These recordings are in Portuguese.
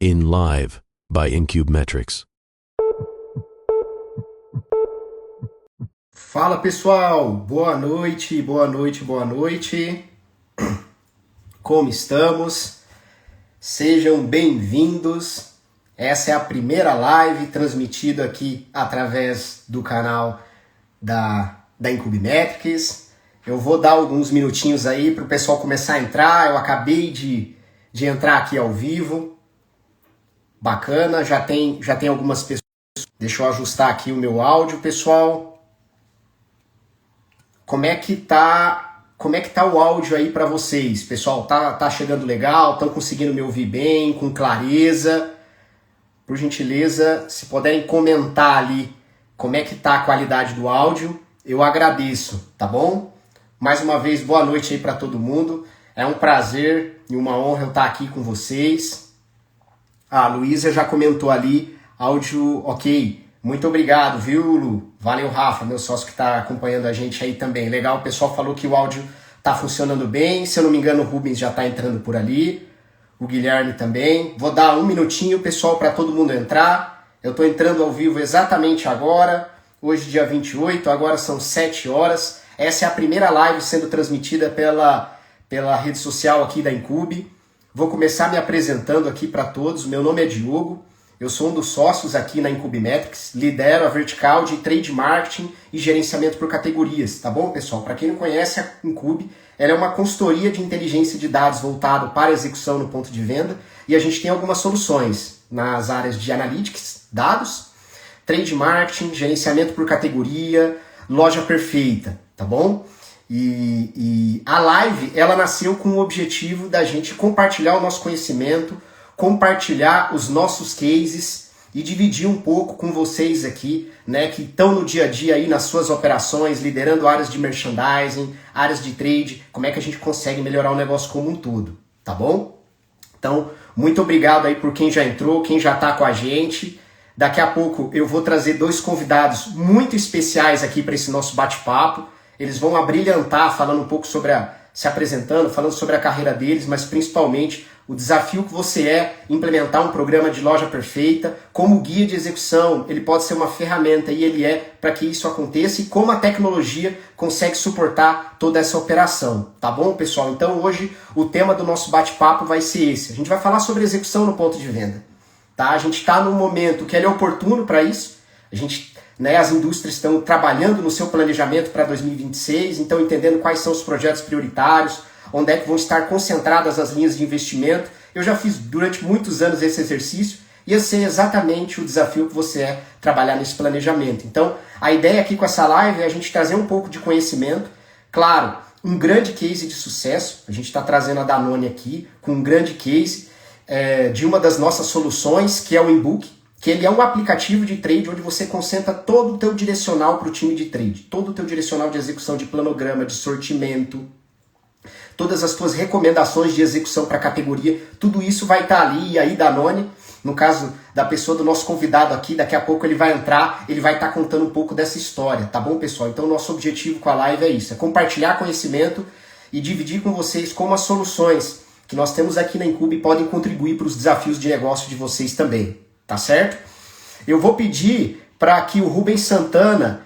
in live by Incube Metrics. Fala pessoal, boa noite, boa noite, boa noite. Como estamos? Sejam bem-vindos. Essa é a primeira live transmitida aqui através do canal da Incube Metrics. Eu vou dar alguns minutinhos aí para o pessoal começar a entrar. Eu acabei de entrar aqui ao vivo. Bacana, já tem algumas pessoas. Deixa eu ajustar aqui o meu áudio, pessoal. Como é que tá o áudio aí para vocês? Pessoal, tá chegando legal? Estão conseguindo me ouvir bem, com clareza? Por gentileza, se puderem comentar ali como é que tá a qualidade do áudio, eu agradeço, tá bom? Mais uma vez, boa noite aí para todo mundo. É um prazer e uma honra eu estar aqui com vocês. A Luísa já comentou ali, áudio ok. Muito obrigado, viu, Lu? Valeu, Rafa, meu sócio que está acompanhando a gente aí também. Legal, o pessoal falou que o áudio está funcionando bem. Se eu não me engano, o Rubens já está entrando por ali. O Guilherme também. Vou dar um minutinho, pessoal, para todo mundo entrar. Eu estou entrando ao vivo exatamente agora. Hoje, dia 28, agora são 7 horas. Essa é a primeira live sendo transmitida pela rede social aqui da Incube. Vou começar me apresentando aqui para todos. Meu nome é Diogo. Eu sou um dos sócios aqui na Incube Metrics, lidero a vertical de trade marketing e gerenciamento por categorias, tá bom, pessoal? Para quem não conhece a Incube, ela é uma consultoria de inteligência de dados voltado para execução no ponto de venda e a gente tem algumas soluções nas áreas de analytics, dados, trade marketing, gerenciamento por categoria, loja perfeita, tá bom? E a live, ela nasceu com o objetivo da gente compartilhar o nosso conhecimento, compartilhar os nossos cases e dividir um pouco com vocês aqui, né, que estão no dia a dia aí nas suas operações, liderando áreas de merchandising, áreas de trade, como é que a gente consegue melhorar o negócio como um todo, tá bom? Então, muito obrigado aí por quem já entrou, quem já está com a gente. Daqui a pouco eu vou trazer 2 convidados muito especiais aqui para esse nosso bate-papo. Eles vão abrilhantar falando um pouco se apresentando, falando sobre a carreira deles, mas principalmente o desafio que você é implementar um programa de loja perfeita, como guia de execução, ele pode ser uma ferramenta e ele é para que isso aconteça e como a tecnologia consegue suportar toda essa operação, tá bom, pessoal? Então hoje o tema do nosso bate-papo vai ser esse. A gente vai falar sobre execução no ponto de venda, tá? A gente está num momento que ele é oportuno para isso, as indústrias estão trabalhando no seu planejamento para 2026, então entendendo quais são os projetos prioritários, onde é que vão estar concentradas as linhas de investimento. Eu já fiz durante muitos anos esse exercício e eu sei exatamente o desafio que você é trabalhar nesse planejamento. Então, a ideia aqui com essa live é a gente trazer um pouco de conhecimento, claro, um grande case de sucesso. A gente está trazendo a Danone aqui com um grande case de uma das nossas soluções, que é o Inbook, que ele é um aplicativo de trade onde você concentra todo o teu direcional para o time de trade, todo o teu direcional de execução de planograma, de sortimento, todas as tuas recomendações de execução para categoria, tudo isso vai estar ali. E aí Danone, no caso da pessoa do nosso convidado aqui, daqui a pouco ele vai entrar, ele vai estar contando um pouco dessa história, tá bom, pessoal? Então nosso objetivo com a live é isso, é compartilhar conhecimento e dividir com vocês como as soluções que nós temos aqui na Incube podem contribuir para os desafios de negócio de vocês também, tá certo? Eu vou pedir para que o Rubens Santana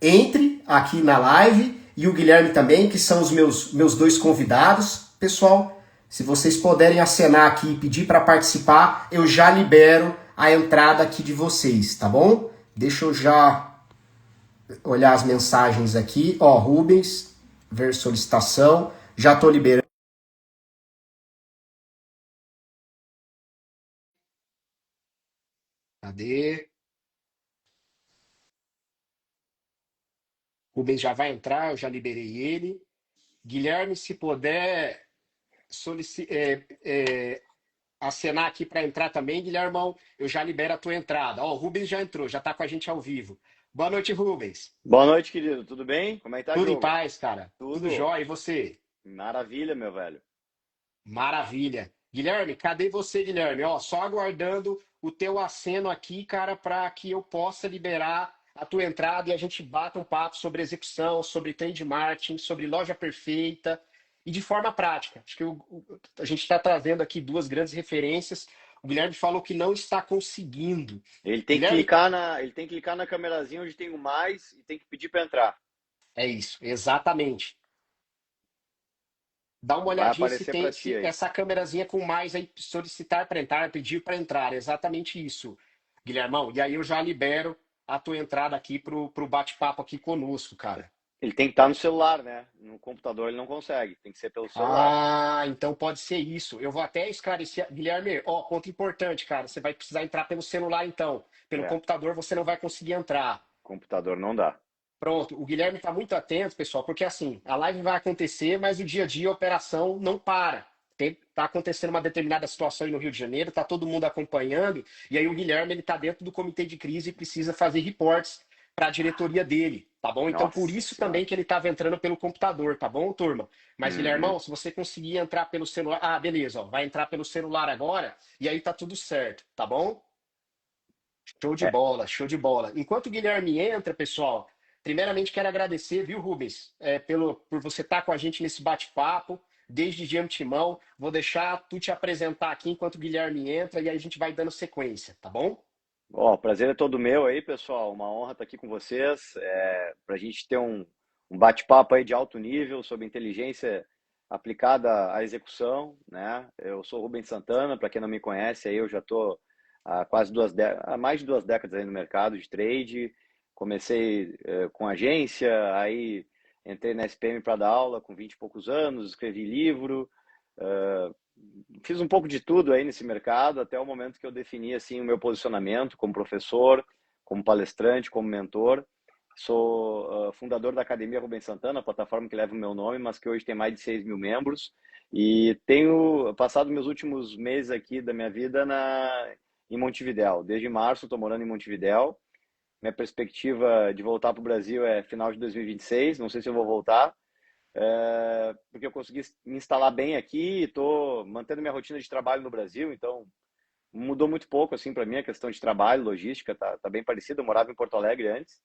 entre aqui na live e o Guilherme também, que são os meus 2 convidados. Pessoal, se vocês puderem acenar aqui e pedir para participar, eu já libero a entrada aqui de vocês, tá bom? Deixa eu já olhar as mensagens aqui. Ó, Rubens, ver solicitação, já estou liberando. Cadê? Rubens já vai entrar, eu já liberei ele. Guilherme, se puder acenar aqui para entrar também, Guilhermão, eu já libero a tua entrada. Ó, o Rubens já entrou, já está com a gente ao vivo. Boa noite, Rubens. Boa noite, querido. Tudo bem? Como é que tá, Tudo em Diogo? paz, cara? Tudo Tudo. jóia, e você? Maravilha, meu velho. Maravilha. Guilherme, cadê você, Guilherme? Ó, só aguardando o teu aceno aqui, cara, para que eu possa liberar a tua entrada e a gente bata um papo sobre execução, sobre trade marketing, sobre loja perfeita e de forma prática. Acho que a gente está trazendo aqui 2 grandes referências O Guilherme falou que não está conseguindo. Guilherme, Ele tem que clicar na câmerazinha onde tem o mais e tem que pedir para entrar. é isso, exatamente. Dá uma Vai olhadinha se aparecer tem para ti se aí. essa câmerazinha com mais aí, solicitar para entrar, pedir para entrar. Exatamente isso, Guilhermão. E aí eu já libero a tua entrada aqui pro bate-papo aqui conosco, cara. Ele tem que estar no celular, né? No computador ele não consegue, tem que ser pelo celular. Ah, então pode ser isso. Eu vou até esclarecer. Guilherme, ó, ponto importante, cara. Você vai precisar entrar pelo celular, então. Pelo É, computador você não vai conseguir entrar. computador não dá. Pronto, o Guilherme está muito atento, pessoal, porque assim, a live vai acontecer, mas o dia a dia a operação não para. Tá acontecendo uma determinada situação aí no Rio de Janeiro, tá todo mundo acompanhando, e aí o Guilherme ele tá dentro do comitê de crise e precisa fazer reportes para a diretoria dele, tá bom? Então por Nossa isso também senhora. que ele estava entrando pelo computador, tá bom, turma? Mas Uhum. Guilhermão, se você conseguir entrar pelo celular, ah, beleza, ó, vai entrar pelo celular agora, e aí tá tudo certo, tá bom? Show de É, bola, show de bola. Enquanto o Guilherme entra, pessoal, primeiramente quero agradecer, viu, Rubens, por você estar com a gente nesse bate-papo, desde de antemão. Vou deixar tu te apresentar aqui enquanto o Guilherme entra e aí a gente vai dando sequência, tá bom? ó, o prazer é todo meu aí, pessoal. Uma honra estar aqui com vocês. Para a gente ter um bate-papo aí de alto nível sobre inteligência aplicada à execução, né? Eu sou Rubens Santana, para quem não me conhece, aí eu já estou há mais de 2 décadas aí no mercado de trade. Comecei com agência, aí entrei na SPM para dar aula com 20 e poucos anos, escrevi livro, eh, fiz um pouco de tudo aí nesse mercado até o momento que eu defini assim o meu posicionamento como professor, como palestrante, como mentor. Sou fundador da Academia Rubens Santana, a plataforma que leva o meu nome, mas que hoje tem mais de 6 mil membros. E tenho passado meus últimos meses aqui da minha vida em Montevidéu. Desde março estou morando em Montevidéu. Minha perspectiva de voltar para o Brasil é final de 2026. Não sei se eu vou voltar, porque eu consegui me instalar bem aqui, estou mantendo minha rotina de trabalho no Brasil, então mudou muito pouco assim para mim a questão de trabalho, logística, tá bem parecido. Eu morava em Porto Alegre antes.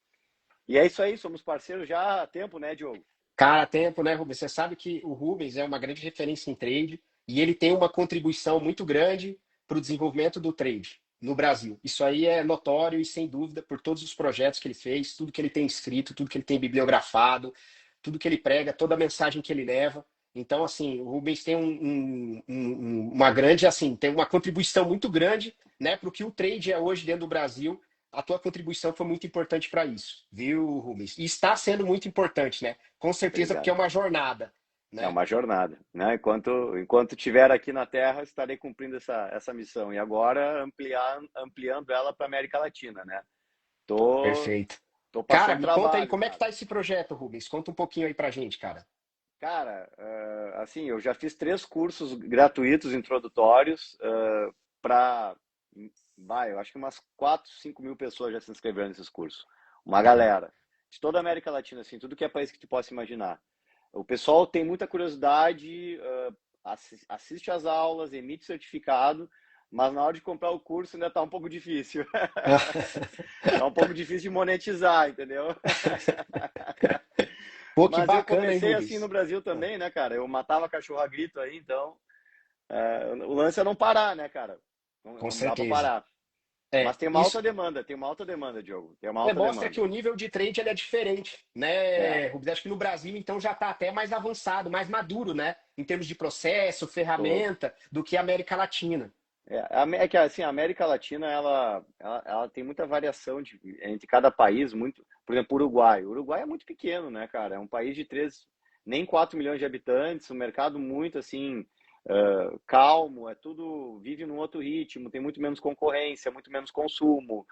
E é isso aí, somos parceiros já há tempo, né, Diogo? Cara, tempo, né, Rubens? Você sabe que o Rubens é uma grande referência em trade e ele tem uma contribuição muito grande para o desenvolvimento do trade no Brasil. Isso aí é notório e sem dúvida por todos os projetos que ele fez, tudo que ele tem escrito, tudo que ele tem bibliografado, tudo que ele prega, toda a mensagem que ele leva. Então, assim, o Rubens tem uma grande, assim, tem uma contribuição muito grande, né, para o que o trade é hoje dentro do Brasil. A tua contribuição foi muito importante para isso, viu, Rubens? E está sendo muito importante, né? Com certeza, porque é Obrigado. uma jornada, É né? uma jornada, né? Enquanto estiver aqui na Terra, estarei cumprindo essa missão. E agora ampliando ela para América Latina, né? Tô, Perfeito. tô Cara, passando me conta aí trabalho, como é que cara. tá esse projeto, Rubens? Conta um pouquinho aí pra gente, cara. Cara, assim, eu já fiz 3 cursos gratuitos introdutórios para, vai, eu acho que umas 4, 5 mil pessoas já se inscreveram nesses cursos. Uma Tá. galera de toda a América Latina, assim, tudo que é país que tu possa imaginar. O pessoal tem muita curiosidade, assiste às aulas, emite certificado, mas na hora de comprar o curso ainda tá um pouco difícil. Tá um pouco difícil de monetizar, entendeu? Pô, que Mas eu bacana, hein, comecei assim no Rubens? Brasil também, né, cara? Eu matava cachorro a grito aí, então o lance é não parar, né, cara? Não, Com não dá pra certeza. parar. Mas É, isso tem uma alta demanda, Diogo. Tem uma alta mostra que demanda. o nível de trade ele é diferente, É, né, Rubens? Acho que no Brasil, então, já está até mais avançado, mais maduro, né? Em termos de processo, tô. ferramenta, do que a América Latina. É que assim, a América Latina ela tem muita variação entre cada país, muito, por exemplo, o Uruguai é muito pequeno, né, cara? É um país de 4 milhões de habitantes, um mercado muito assim, calmo, é tudo, vive num outro ritmo, tem muito menos concorrência, muito menos consumo,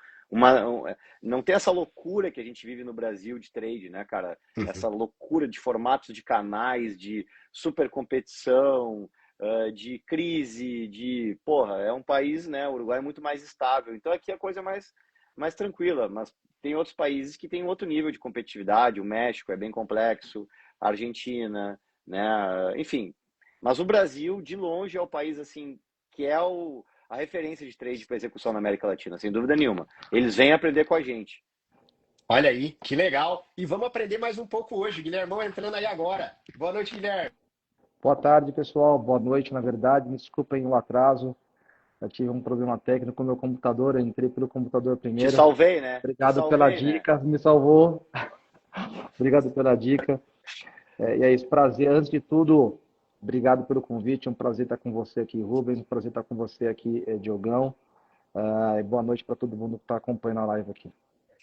não tem essa loucura que a gente vive no Brasil de trade, né, cara? Essa Uhum. loucura de formatos de canais, de super competição, de crise, porra, é um país, né? O Uruguai é muito mais estável. Então aqui a coisa é mais tranquila, mas tem outros países que têm outro nível de competitividade. O México é bem complexo, a Argentina, né? Enfim. Mas o Brasil, de longe, é o país assim que é a referência de trade para execução na América Latina, sem dúvida nenhuma. Eles vêm aprender com a gente. Olha aí, que legal. E vamos aprender mais um pouco hoje. Guilhermão entrando aí agora. Boa noite, Guilherme. Boa tarde, pessoal. Boa noite, na verdade. Me desculpem o atraso. Eu tive um problema técnico com o meu computador, eu entrei pelo computador Te primeiro. salvei, né? Te Obrigado pela salvei, né? dica, me salvou. Obrigado pela dica. E é isso, prazer. Antes de tudo, obrigado pelo convite. É um prazer estar com você aqui, Rubens. Um prazer estar com você aqui, Diogão. E boa noite para todo mundo que está acompanhando a live aqui.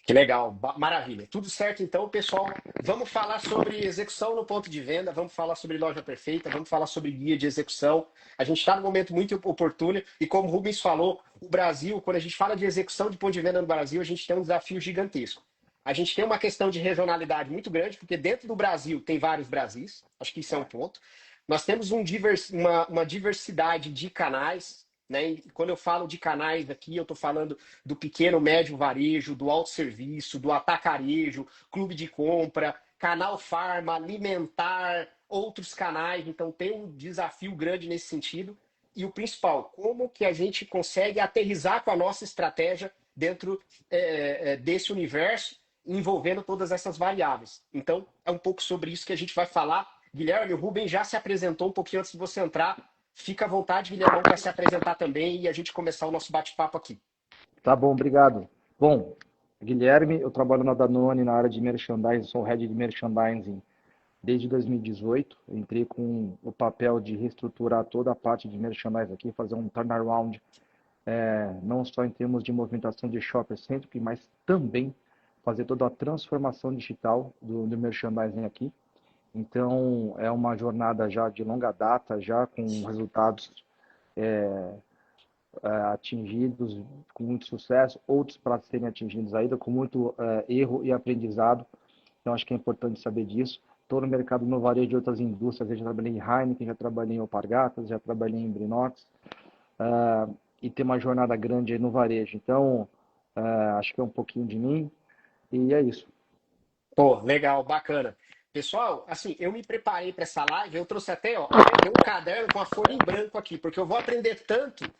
Que legal, maravilha. Tudo certo então, pessoal. Vamos falar sobre execução no ponto de venda, vamos falar sobre loja perfeita, vamos falar sobre guia de execução. A gente está num momento muito oportuno e como o Rubens falou, o Brasil, quando a gente fala de execução de ponto de venda no Brasil, a gente tem um desafio gigantesco. A gente tem uma questão de regionalidade muito grande, porque dentro do Brasil tem vários Brasis, acho que isso é um ponto. Nós temos uma diversidade de canais, né? E quando eu falo de canais aqui, eu estou falando do pequeno, médio varejo, do autosserviço, do atacarejo, clube de compra, canal farma, alimentar, outros canais. Então tem um desafio grande nesse sentido. E o principal, como que a gente consegue aterrissar com a nossa estratégia dentro desse universo, envolvendo todas essas variáveis. Então, é um pouco sobre isso que a gente vai falar. Guilherme, o Rubem já se apresentou um pouquinho antes de você entrar. Fica à vontade, Guilherme, para se apresentar também e a gente começar o nosso bate-papo aqui. Tá bom, obrigado. Bom, Guilherme, eu trabalho na Danone na área de merchandising, sou head de merchandising desde 2018. Entrei com o papel de reestruturar toda a parte de merchandising aqui, fazer um turnaround, não só em termos de movimentação de shopper centric, mas também fazer toda a transformação digital do merchandising aqui. Então, é uma jornada já de longa data, já com resultados atingidos com muito sucesso, outros para serem atingidos ainda, com muito erro e aprendizado. Então, acho que é importante saber disso. Estou no mercado no varejo de outras indústrias, eu já trabalhei em Heineken, já trabalhei em Alpargatas, já trabalhei em Brinox, e tem uma jornada grande aí no varejo. Então, acho que é um pouquinho de mim, e é isso. Pô, legal, bacana. Pessoal, assim, eu me preparei para essa live, eu trouxe até tem um caderno com a folha em branco aqui, porque eu vou aprender tanto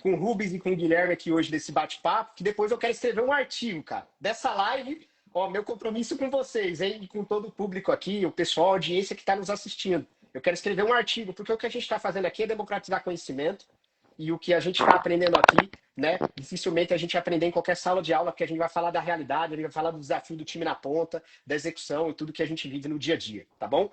com o Rubens e com o Guilherme aqui hoje desse bate-papo, que depois eu quero escrever um artigo, cara, dessa live, ó, meu compromisso com vocês, hein, e com todo o público aqui, o pessoal, a audiência que está nos assistindo. Eu quero escrever um artigo, porque o que a gente está fazendo aqui é democratizar conhecimento, e o que a gente está aprendendo aqui, né? Dificilmente a gente aprender em qualquer sala de aula, porque a gente vai falar da realidade, a gente vai falar do desafio do time na ponta, da execução e tudo que a gente vive no dia a dia, tá bom?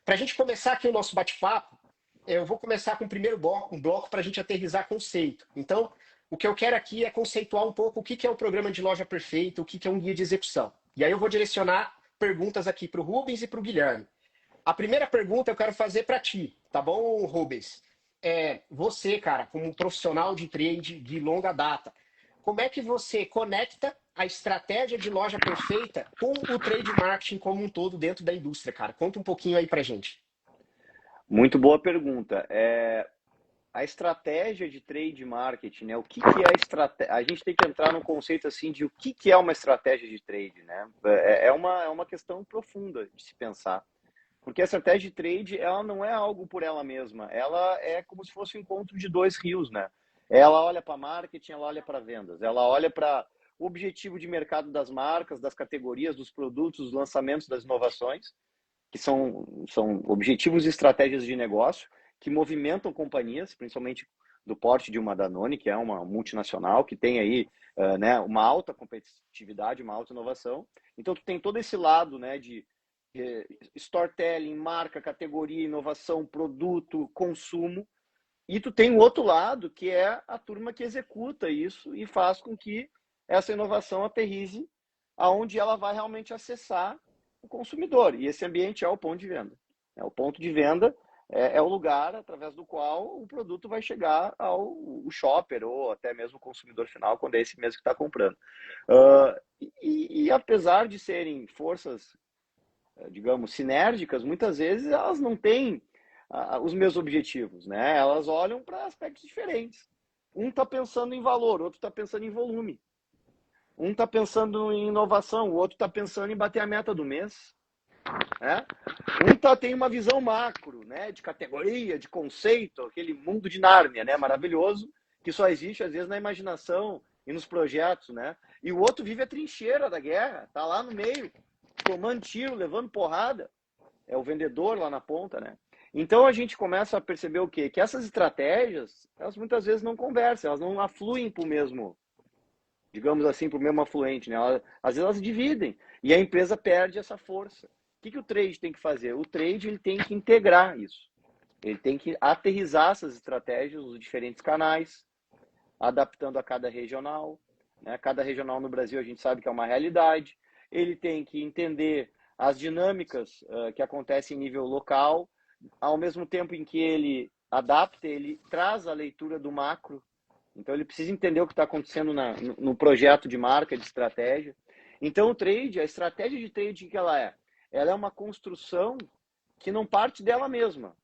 Para a gente começar aqui o nosso bate-papo, eu vou começar com o primeiro bloco, um bloco para a gente aterrissar conceito. Então, o que eu quero aqui é conceituar um pouco o que é o programa de loja perfeita, o que é um guia de execução. E aí eu vou direcionar perguntas aqui para o Rubens e para o Guilherme. A primeira pergunta eu quero fazer para ti, tá bom, Rubens? Você, cara, como um profissional de trade de longa data, como é que você conecta a estratégia de loja perfeita com o trade marketing como um todo dentro da indústria, cara? Conta um pouquinho aí pra gente. Muito boa pergunta. A estratégia de trade marketing, né? O que que é a estratégia? A gente tem que entrar no conceito assim de o que é uma estratégia de trade, né? É uma questão profunda de se pensar. Porque a estratégia de trade, ela não é algo por ela mesma. Ela é como se fosse um encontro de dois rios, né? Ela olha para marketing, ela olha para vendas, ela olha para o objetivo de mercado das marcas, das categorias, dos produtos, dos lançamentos, das inovações, que são objetivos e estratégias de negócio que movimentam companhias, principalmente do porte de uma Danone, que é uma multinacional, que tem aí né, uma alta competitividade, uma alta inovação. Então, tu tem todo esse lado, né, de storytelling, marca, categoria, inovação, produto, consumo. E tu tem o outro lado, que é a turma que executa isso e faz com que essa inovação aterrize aonde ela vai realmente acessar o consumidor. E esse ambiente é o ponto de venda. O ponto de venda é o lugar através do qual o produto vai chegar ao shopper ou até mesmo o consumidor final, quando é esse mesmo que está comprando. E apesar de serem forças, digamos, sinérgicas, muitas vezes elas não têm os mesmos objetivos, né? Elas olham para aspectos diferentes. Um está pensando em valor, outro está pensando em volume. Um está pensando em inovação, o outro está pensando em bater a meta do mês. Né? Tem uma visão macro, né? De categoria, de conceito, aquele mundo de Nárnia, né? Maravilhoso, que só existe às vezes na imaginação e nos projetos, né? E o outro vive a trincheira da guerra, tá lá no meio, tomando tiro, levando porrada. É o vendedor lá na ponta, né? Então a gente começa a perceber o quê? Que essas estratégias, elas muitas vezes não conversam, elas não afluem para o mesmo, digamos assim, para o mesmo afluente, né? Às vezes elas dividem e a empresa perde essa força. O que o trade tem que fazer? O trade ele tem que integrar isso. Ele tem que aterrissar essas estratégias nos diferentes canais, adaptando a cada regional, né? Cada regional no Brasil a gente sabe que é uma realidade. Ele tem que entender as dinâmicas que acontecem em nível local, ao mesmo tempo em que ele adapta, ele traz a leitura do macro. Então ele precisa entender o que está acontecendo no projeto de marca, de estratégia. Então o trade, a estratégia de trade que ela é? Ela é uma construção que não parte dela mesma.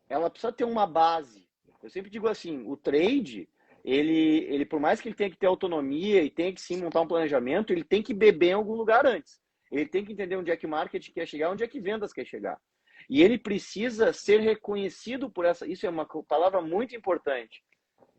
Ela precisa ter uma base. Eu sempre digo assim, o trade, ele por mais que ele tenha que ter autonomia e tenha que sim montar um planejamento, ele tem que beber em algum lugar antes. Ele tem que entender onde é que o marketing quer chegar, onde é que vendas quer chegar. E ele precisa ser reconhecido por essa. Isso é uma palavra muito importante.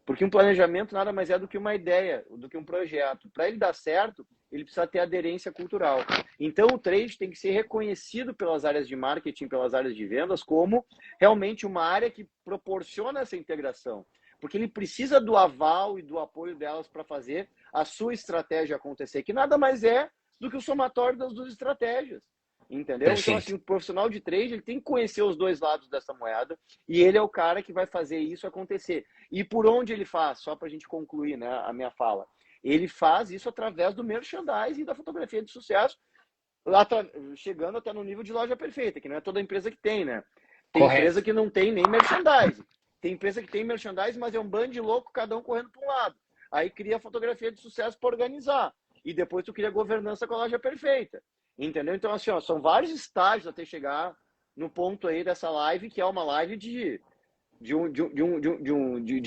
Porque um planejamento nada mais é do que uma ideia, do que um projeto. Para ele dar certo, ele precisa ter aderência cultural. Então, o trade tem que ser reconhecido pelas áreas de marketing, pelas áreas de vendas, como realmente uma área que proporciona essa integração. Porque ele precisa do aval e do apoio delas para fazer a sua estratégia acontecer, que nada mais é do que o somatório das duas estratégias. Entendeu? Perfeito. Então, assim, o profissional de trade ele tem que conhecer os dois lados dessa moeda e ele é o cara que vai fazer isso acontecer. E por onde ele faz? Só para a gente concluir, né, a minha fala. Ele faz isso através do merchandising e da fotografia de sucesso, chegando até no nível de loja perfeita, que não é toda empresa que tem, né? Tem Correto. empresa que não tem nem merchandising. Tem empresa que tem merchandising, mas é um bando de louco, cada um correndo para um lado. Aí cria fotografia de sucesso para organizar. E depois tu cria governança com a loja perfeita. Entendeu? Então, assim, ó, são vários estágios até chegar no ponto aí dessa live, que é uma live de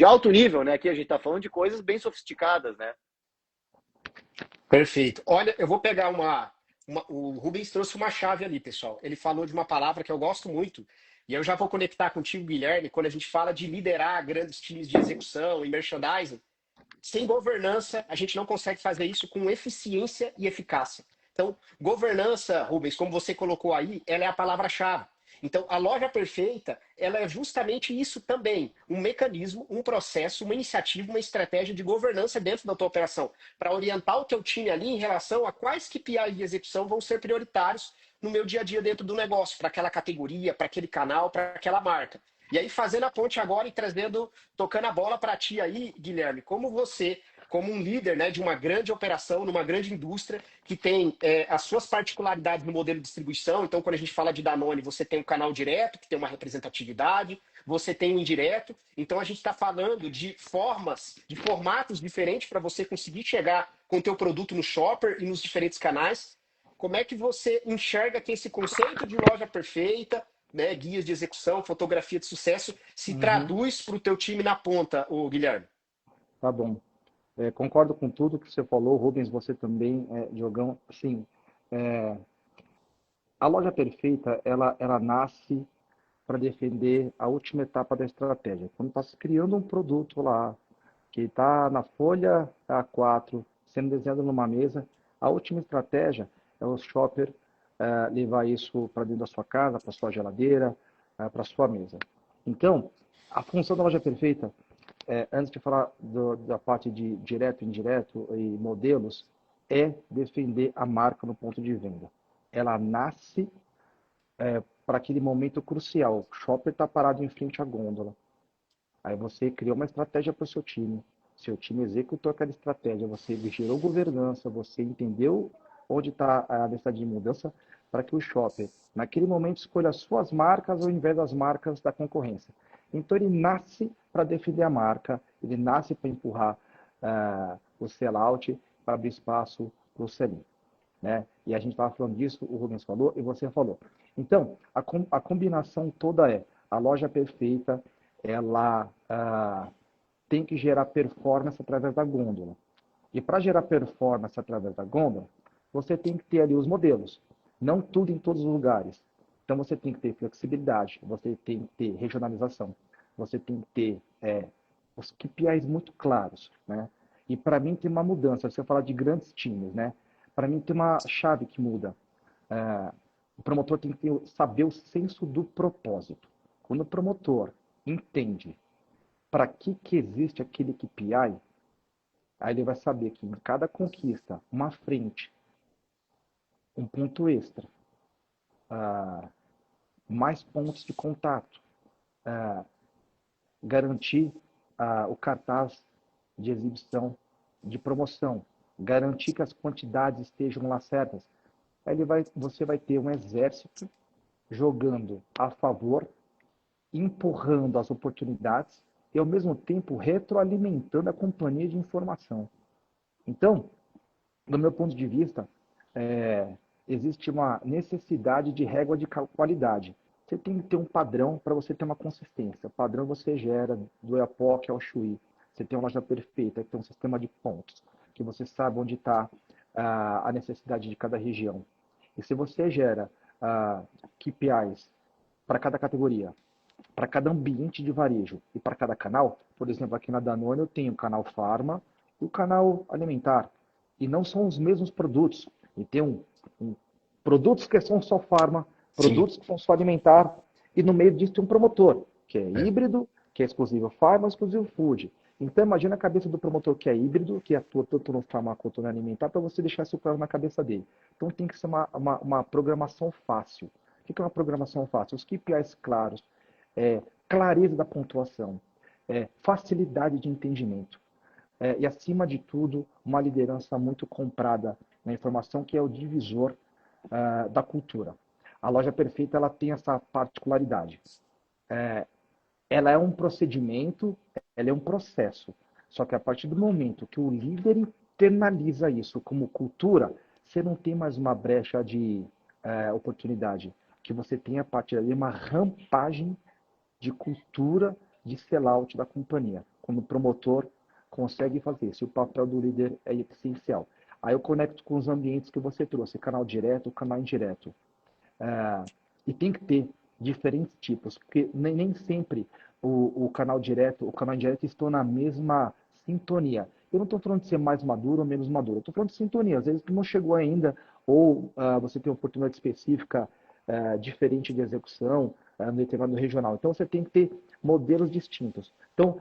alto nível, né? Aqui a gente tá falando de coisas bem sofisticadas, né? Perfeito. Olha, eu vou pegar o Rubens trouxe uma chave ali, pessoal. Ele falou de uma palavra que eu gosto muito, e eu já vou conectar contigo, Guilherme, quando a gente fala de liderar grandes times de execução e merchandising. Sem governança, a gente não consegue fazer isso com eficiência e eficácia. Então, governança, Rubens, como você colocou aí, ela é a palavra-chave. Então, a loja perfeita, ela é justamente isso também, um mecanismo, um processo, uma iniciativa, uma estratégia de governança dentro da tua operação, para orientar o teu time ali em relação a quais KPIs de execução vão ser prioritários no meu dia a dia dentro do negócio, para aquela categoria, para aquele canal, para aquela marca. E aí, fazendo a ponte agora e trazendo, tocando a bola para ti aí, Guilherme, como você, como um líder, né, de uma grande operação, numa grande indústria, que tem as suas particularidades no modelo de distribuição. Então, quando a gente fala de Danone, você tem um canal direto, que tem uma representatividade, você tem um indireto. Então, a gente está falando de formas, de formatos diferentes para você conseguir chegar com o teu produto no shopper e nos diferentes canais. Como é que você enxerga que esse conceito de loja perfeita, né, guias de execução, fotografia de sucesso, se traduz para o teu time na ponta, o Guilherme? Tá bom. Concordo com tudo que você falou, Rubens, você também, Diogão. Assim, a loja perfeita, ela nasce para defender a última etapa da estratégia. Quando está se criando um produto lá, que está na folha A4, sendo desenhado numa mesa, a última estratégia é o shopper levar isso para dentro da sua casa, para sua geladeira, para sua mesa. Então, a função da loja perfeita, antes de falar da parte de direto, indireto e modelos, é defender a marca no ponto de venda. Ela nasce para aquele momento crucial. O shopper está parado em frente à gôndola. Aí você criou uma estratégia para o seu time executou aquela estratégia, você gerou governança, você entendeu onde está a necessidade de mudança para que o shopper, naquele momento, escolha as suas marcas ao invés das marcas da concorrência. Então, ele nasce para defender a marca, ele nasce para empurrar o sell-out, para abrir espaço para o sell-in. Né? E a gente estava falando disso, o Rubens falou e você falou. Então, a combinação toda a loja perfeita, ela tem que gerar performance através da gôndola. E para gerar performance através da gôndola, você tem que ter ali os modelos. Não tudo em todos os lugares. Então você tem que ter flexibilidade, você tem que ter regionalização, você tem que ter os KPIs muito claros. Né? E para mim tem uma mudança, você fala de grandes times, né? Para mim tem uma chave que muda. O promotor tem que saber o senso do propósito. Quando o promotor entende para que existe aquele KPI, aí ele vai saber que em cada conquista, uma frente, um ponto extra, mais pontos de contato, garantir o cartaz de exibição, de promoção, garantir que as quantidades estejam lá certas. Aí você vai ter um exército jogando a favor, empurrando as oportunidades e, ao mesmo tempo, retroalimentando a companhia de informação. Então, do meu ponto de vista, existe uma necessidade de régua de qualidade. Você tem que ter um padrão para você ter uma consistência. O padrão você gera do EAPOC ao Chuí. Você tem uma loja perfeita, tem um sistema de pontos, que você sabe onde está a necessidade de cada região. E se você gera KPIs para cada categoria, para cada ambiente de varejo e para cada canal, por exemplo, aqui na Danone eu tenho o canal Farma e o canal Alimentar. E não são os mesmos produtos. E tem produtos que são só Farma, produtos que são só Alimentar, e no meio disso tem um promotor, que é híbrido, que é exclusivo Farma, exclusivo Food. Então imagina a cabeça do promotor que é híbrido, que atua tanto no Farma quanto no Alimentar, para você deixar isso claro na cabeça dele. Então tem que ser uma programação fácil. O que é uma programação fácil? Os KPIs claros, clareza da pontuação, facilidade de entendimento. E, acima de tudo, uma liderança muito comprada na informação, que é o divisor da cultura. A loja perfeita ela tem essa particularidade. Ela é um procedimento, ela é um processo. Só que a partir do momento que o líder internaliza isso como cultura, você não tem mais uma brecha de oportunidade. Que você tem a partir daí uma rampagem de cultura de sellout da companhia. Quando o promotor consegue fazer isso, o papel do líder é essencial. Aí eu conecto com os ambientes que você trouxe, canal direto, canal indireto. E tem que ter diferentes tipos, porque nem sempre o canal direto, o canal indireto estão na mesma sintonia. Eu não estou falando de ser mais maduro ou menos maduro, eu estou falando de sintonia. Às vezes não chegou ainda, ou você tem uma oportunidade específica diferente de execução no determinado regional. Então você tem que ter modelos distintos. Então,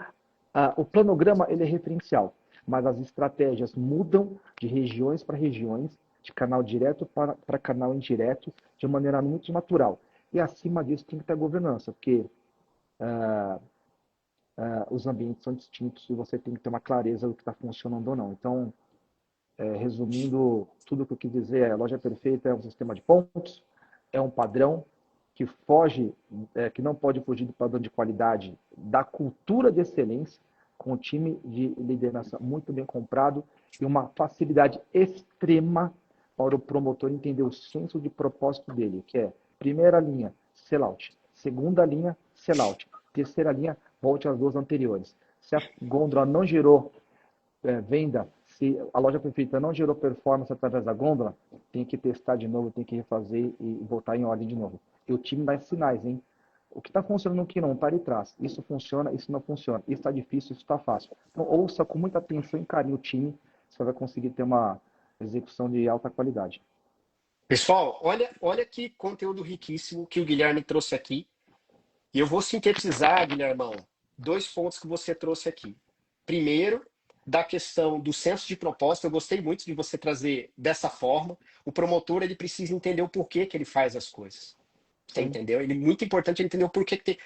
o planograma ele é referencial, mas as estratégias mudam de regiões para regiões, de canal direto para canal indireto, de maneira muito natural. E acima disso tem que ter governança, porque os ambientes são distintos e você tem que ter uma clareza do que está funcionando ou não. Então, resumindo, tudo o que eu quis dizer a loja perfeita é um sistema de pontos, é um padrão que foge, que não pode fugir do padrão de qualidade da cultura de excelência, com um time de liderança muito bem comprado e uma facilidade extrema para o promotor entender o senso de propósito dele, que é primeira linha, sellout, segunda linha, sellout, terceira linha, volte às duas anteriores. Se a gôndola não gerou venda, se a loja perfeita não gerou performance através da gôndola, tem que testar de novo, tem que refazer e voltar em ordem de novo. E o time dá sinais, hein? O que está funcionando, o que não, está ali atrás. Isso funciona, isso não funciona. Isso está difícil, isso está fácil. Então, ouça com muita atenção e carinho o time, você vai conseguir ter uma execução de alta qualidade. Pessoal, olha que conteúdo riquíssimo que o Guilherme trouxe aqui. E eu vou sintetizar, Guilhermão, 2 pontos que você trouxe aqui. Primeiro, da questão do senso de propósito, eu gostei muito de você trazer dessa forma. O promotor ele precisa entender o porquê que ele faz as coisas. Você entendeu? Ele é muito importante ele entender o porquê que tem,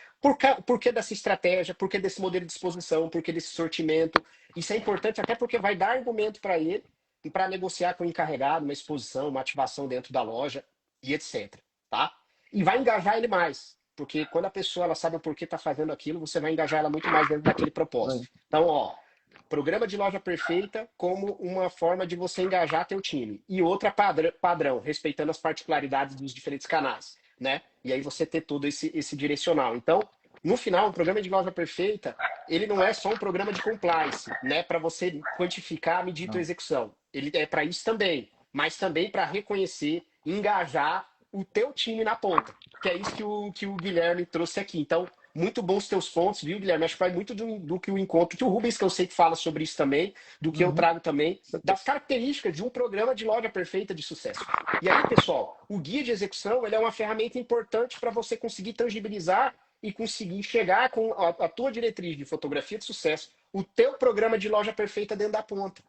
porquê dessa estratégia, porquê desse modelo de exposição, porquê desse sortimento. Isso é importante até porque vai dar argumento para ele e para negociar com o encarregado, uma exposição, uma ativação dentro da loja e etc. Tá? E vai engajar ele mais, porque quando a pessoa ela sabe o porquê está fazendo aquilo, você vai engajar ela muito mais dentro daquele propósito. Então, programa de loja perfeita como uma forma de você engajar teu time. E outra padrão, respeitando as particularidades dos diferentes canais, né? E aí você ter todo esse direcional. Então, no final, o programa de loja perfeita, ele não é só um programa de compliance, né? Para você quantificar, medir tua execução. Ele é para isso também, mas também para reconhecer, engajar o teu time na ponta. Que é isso que o Guilherme trouxe aqui. Então, muito bons teus pontos, viu, Guilherme? Acho que vai muito do que o encontro, que o Rubens, que eu sei que fala sobre isso também, do que eu trago também, das características de um programa de loja perfeita de sucesso. E aí, pessoal, o guia de execução ele é uma ferramenta importante para você conseguir tangibilizar e conseguir chegar com a tua diretriz de fotografia de sucesso, o teu programa de loja perfeita dentro da ponta.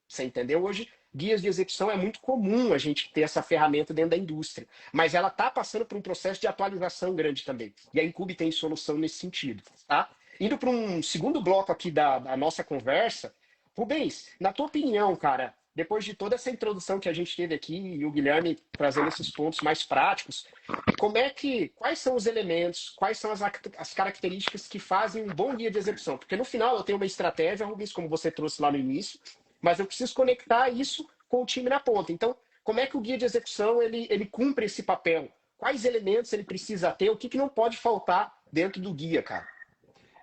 Você entendeu? Hoje, guias de execução é muito comum a gente ter essa ferramenta dentro da indústria, mas ela está passando por um processo de atualização grande também. E a Incube tem solução nesse sentido, tá? Indo para um segundo bloco aqui da nossa conversa, Rubens, na tua opinião, cara, depois de toda essa introdução que a gente teve aqui e o Guilherme trazendo esses pontos mais práticos, quais são os elementos, quais são as características que fazem um bom guia de execução? Porque no final eu tenho uma estratégia, Rubens, como você trouxe lá no início, mas eu preciso conectar isso com o time na ponta. Então, como é que o guia de execução ele cumpre esse papel? Quais elementos ele precisa ter? O que não pode faltar dentro do guia, cara?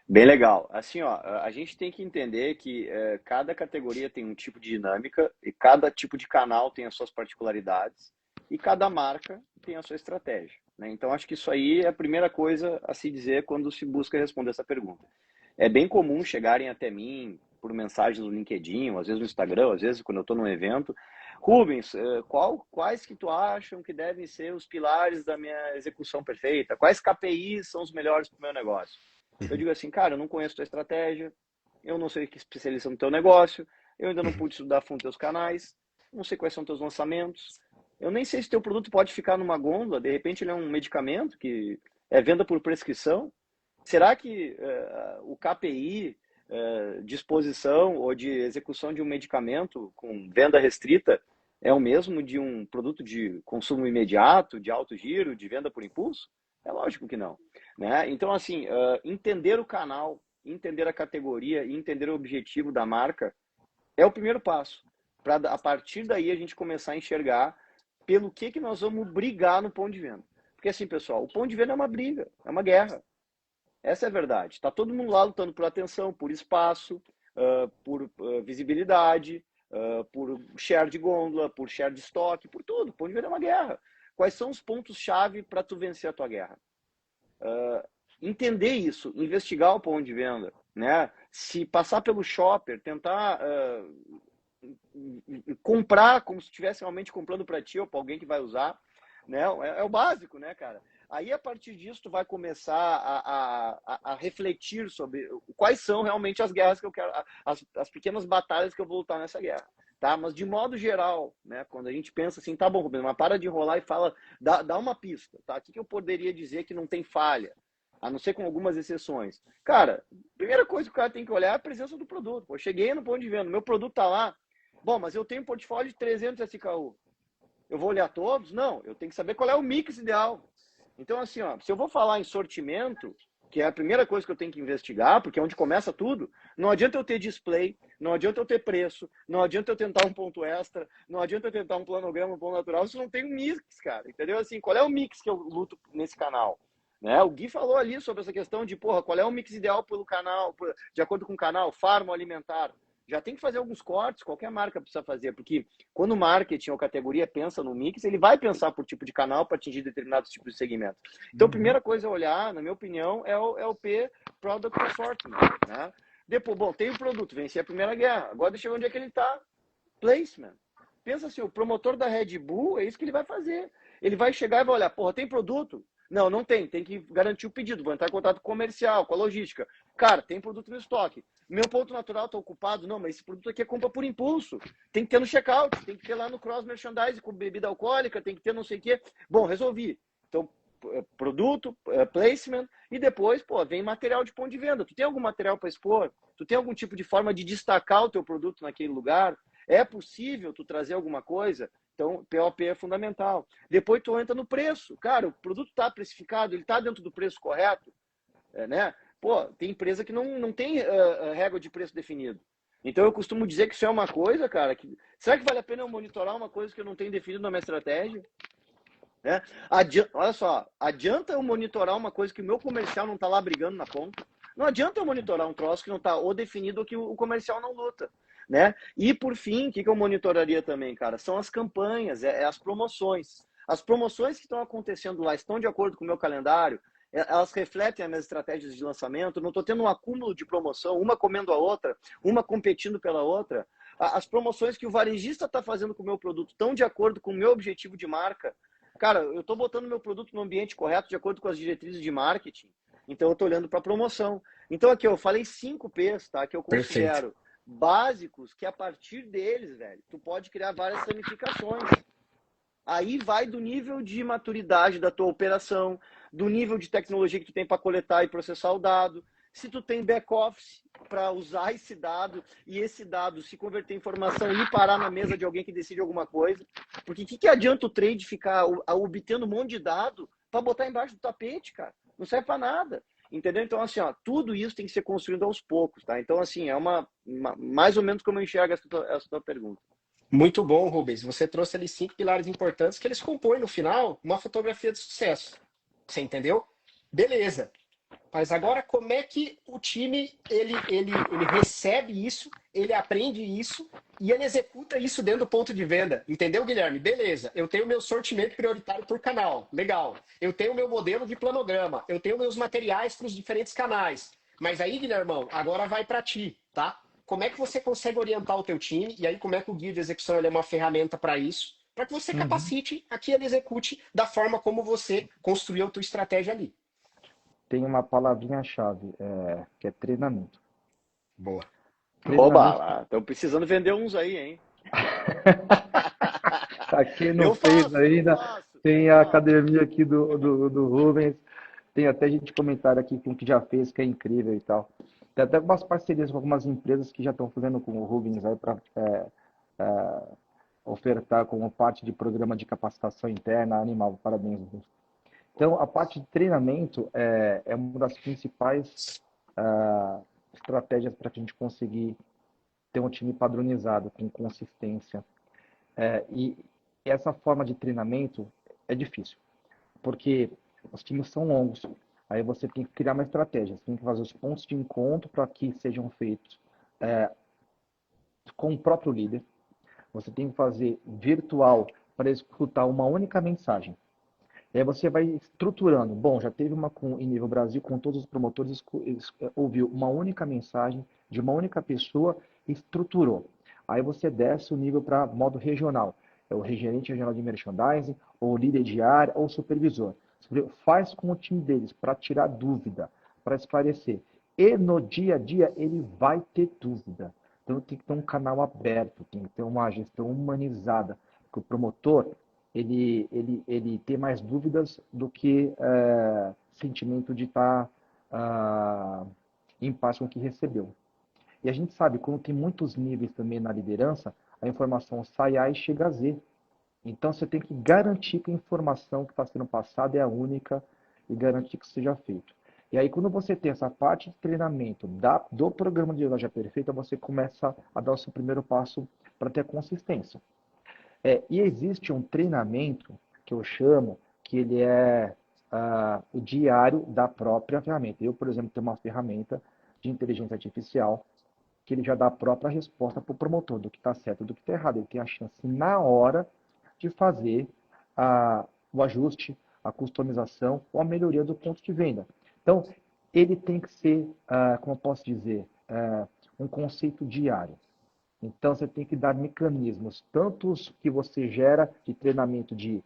Bem legal. Assim, ó, a gente tem que entender que cada categoria tem um tipo de dinâmica e cada tipo de canal tem as suas particularidades e cada marca tem a sua estratégia, né? Então, acho que isso aí é a primeira coisa a se dizer quando se busca responder essa pergunta. É bem comum chegarem até mim por mensagens no LinkedIn, ou às vezes no Instagram, às vezes quando eu estou num evento. Rubens, quais que tu acham que devem ser os pilares da minha execução perfeita? Quais KPIs são os melhores para o meu negócio? Eu digo assim, cara, eu não conheço tua estratégia, eu não sei que especialista no teu negócio, eu ainda não pude estudar a fundo teus canais, não sei quais são teus lançamentos, eu nem sei se teu produto pode ficar numa gôndola, de repente ele é um medicamento que é venda por prescrição. Será que o KPI de exposição ou de execução de um medicamento com venda restrita é o mesmo de um produto de consumo imediato, de alto giro, de venda por impulso? É lógico que não, né? Então, assim, entender o canal, entender a categoria e entender o objetivo da marca é o primeiro passo, para a partir daí a gente começar a enxergar pelo que nós vamos brigar no ponto de venda. Porque assim, pessoal, o ponto de venda é uma briga, é uma guerra. Essa é a verdade. Está todo mundo lá lutando por atenção, por espaço, por visibilidade, por share de gôndola, por share de estoque, por tudo. O ponto de venda é uma guerra. Quais são os pontos-chave para tu vencer a tua guerra? Entender isso, investigar o ponto de venda, né? Se passar pelo shopper, tentar comprar como se estivesse realmente comprando para ti ou para alguém que vai usar, né? É o básico, né, cara? Aí, a partir disso, tu vai começar a refletir sobre quais são realmente as guerras que eu quero, as pequenas batalhas que eu vou lutar nessa guerra. Tá? Mas, de modo geral, né, quando a gente pensa assim, tá bom, Rubens, mas para de enrolar e fala, dá uma pista. Tá? O que eu poderia dizer que não tem falha? A não ser com algumas exceções. Cara, primeira coisa que o cara tem que olhar é a presença do produto. Pô, cheguei no ponto de venda, meu produto tá lá. Bom, mas eu tenho um portfólio de 300 SKU. Eu vou olhar todos? Não, eu tenho que saber qual é o mix ideal. Então, assim, ó, se eu vou falar em sortimento, que é a primeira coisa que eu tenho que investigar, porque é onde começa tudo, não adianta eu ter display, não adianta eu ter preço, não adianta eu tentar um ponto extra, não adianta eu tentar um planograma, um ponto natural, se não tem um mix, cara, entendeu? Assim, qual é o mix que eu luto nesse canal? Né? O Gui falou ali sobre essa questão de, porra, qual é o mix ideal pelo canal, de acordo com o canal, farmo alimentar. Já tem que fazer alguns cortes, qualquer marca precisa fazer, porque quando o marketing ou categoria pensa no mix, ele vai pensar por tipo de canal para atingir determinados tipos de segmento. Então, a primeira coisa a olhar, na minha opinião, é o P, Product Assortment, né? Depois, bom, tem o produto, venci a primeira guerra, agora deixa eu ver onde é que ele está. Placement. Pensa assim, o promotor da Red Bull, é isso que ele vai fazer. Ele vai chegar e vai olhar, porra, tem produto? Não, não tem que garantir o pedido, vou entrar em contato comercial, com a logística. Cara, tem produto no estoque. Meu ponto natural está ocupado? Não, mas esse produto aqui é compra por impulso. Tem que ter no checkout, tem que ter lá no cross merchandising com bebida alcoólica, tem que ter não sei o quê. Bom, resolvi. Então, produto, placement e depois, pô, vem material de ponto de venda. Tu tem algum material para expor? Tu tem algum tipo de forma de destacar o teu produto naquele lugar? É possível tu trazer alguma coisa? Então, POP é fundamental. Depois tu entra no preço. Cara, o produto está precificado, ele está dentro do preço correto, né? Pô, tem empresa que não tem régua de preço definido. Então, eu costumo dizer que isso é uma coisa, cara, que... Será que vale a pena eu monitorar uma coisa que eu não tenho definido na minha estratégia? Né? Olha só, adianta eu monitorar uma coisa que o meu comercial não está lá brigando na ponta? Não adianta eu monitorar um troço que não está ou definido ou que o comercial não luta. Né? E, por fim, o que eu monitoraria também, cara? São as campanhas, as promoções. As promoções que estão acontecendo lá estão de acordo com o meu calendário? Elas refletem as minhas estratégias de lançamento? Não estou tendo um acúmulo de promoção, uma comendo a outra, uma competindo pela outra? As promoções que o varejista está fazendo com o meu produto estão de acordo com o meu objetivo de marca? Cara, eu estou botando meu produto no ambiente correto, de acordo com as diretrizes de marketing? Então eu estou olhando para promoção. Então aqui eu falei 5 P's, tá? Que eu Perfeito. considero básicos, que a partir deles, velho, tu pode criar várias ramificações. Aí vai do nível de maturidade da tua operação, do nível de tecnologia que tu tem para coletar e processar o dado. Se tu tem back-office para usar esse dado e esse dado se converter em informação e parar na mesa de alguém que decide alguma coisa. Porque o que adianta o trade ficar obtendo um monte de dado para botar embaixo do tapete, cara? Não serve para nada. Entendeu? Então, assim, ó, tudo isso tem que ser construído aos poucos, tá? Então, assim, é mais ou menos como eu enxergo essa tua pergunta. Muito bom, Rubens. Você trouxe ali 5 pilares importantes que eles compõem no final uma fotografia de sucesso. Você entendeu? Beleza. Mas agora como é que o time ele recebe isso, ele aprende isso e ele executa isso dentro do ponto de venda? Entendeu, Guilherme? Beleza. Eu tenho meu sortimento prioritário por canal. Legal. Eu tenho meu modelo de planograma. Eu tenho meus materiais para os diferentes canais. Mas aí, Guilhermão, agora vai para ti, tá? Como é que você consegue orientar o teu time? E aí, como é que o guia de execução ele é uma ferramenta para isso? Para que você Uhum. capacite a que ele execute da forma como você construiu a tua estratégia ali. Tem uma palavrinha-chave, que é treinamento. Boa. Oba, Treinamento. lá, estão precisando vender uns aí, hein? Pra quem não Eu fez faço, eu ainda, faço, tem eu a faço. academia aqui do Rubens. Tem até gente comentário aqui com o que já fez, que é incrível e tal. Tem até algumas parcerias com algumas empresas que já estão fazendo com o Rubens aí para ofertar como parte de programa de capacitação interna animal. Parabéns, Rubens. Então, a parte de treinamento é uma das principais estratégias para a gente conseguir ter um time padronizado, com consistência. E essa forma de treinamento é difícil, porque os times são longos. Aí você tem que criar uma estratégia, você tem que fazer os pontos de encontro para que sejam feitos com o próprio líder. Você tem que fazer virtual para escutar uma única mensagem. E aí você vai estruturando. Bom, já teve uma em nível Brasil, com todos os promotores, ouviu uma única mensagem de uma única pessoa e estruturou. Aí você desce o nível para modo regional. É o gerente regional de merchandising, ou líder de área, ou supervisor. Faz com o time deles para tirar dúvida, para esclarecer. E no dia a dia ele vai ter dúvida. Então tem que ter um canal aberto, tem que ter uma gestão humanizada. Porque o promotor, ele tem mais dúvidas do que sentimento de estar em paz com o que recebeu. E a gente sabe, quando tem muitos níveis também na liderança, a informação sai A e chega a Z. Então você tem que garantir que a informação que está sendo passada é a única e garantir que seja feito. E aí, quando você tem essa parte de treinamento do programa de loja perfeita, você começa a dar o seu primeiro passo para ter consistência. E existe um treinamento que eu chamo que ele é o diário da própria ferramenta. Eu, por exemplo, tenho uma ferramenta de inteligência artificial que ele já dá a própria resposta para o promotor do que está certo e do que está errado. Ele tem a chance na hora de fazer o ajuste, a customização ou a melhoria do ponto de venda. Então, ele tem que ser, como eu posso dizer, um conceito diário. Então, você tem que dar mecanismos, tanto os que você gera de treinamento de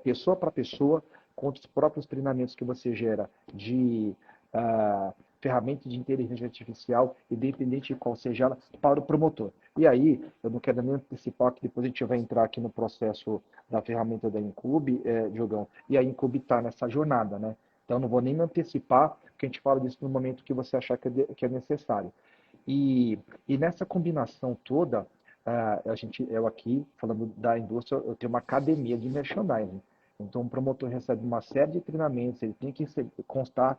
pessoa para pessoa, quanto os próprios treinamentos que você gera de ferramenta de inteligência artificial, independente de qual seja ela, para o promotor. E aí, eu não quero nem antecipar, que depois a gente vai entrar aqui no processo da ferramenta da Incube, Diogão, e a Incube está nessa jornada, né? Então, eu não vou nem me antecipar, porque a gente fala disso no momento que você achar que é necessário. E nessa combinação toda, eu aqui, falando da indústria, eu tenho uma academia de merchandising. Então, o promotor recebe uma série de treinamentos, ele tem que constar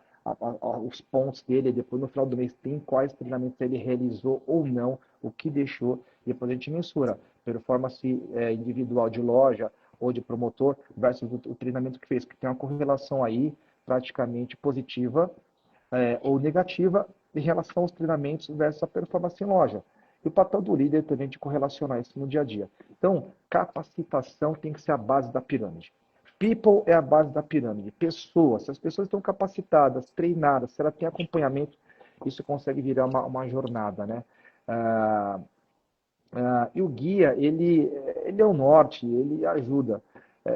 os pontos dele, depois no final do mês tem quais treinamentos ele realizou ou não, o que deixou, e depois a gente mensura performance individual de loja ou de promotor versus o treinamento que fez, que tem uma correlação aí praticamente positiva ou negativa em relação aos treinamentos versus a performance em loja. E o papel do líder também de correlacionar isso no dia a dia. Então, capacitação tem que ser a base da pirâmide. People é a base da pirâmide. Pessoas, se as pessoas estão capacitadas, treinadas, se ela tem acompanhamento, isso consegue virar uma jornada, né? E o guia, ele é o norte, ele ajuda,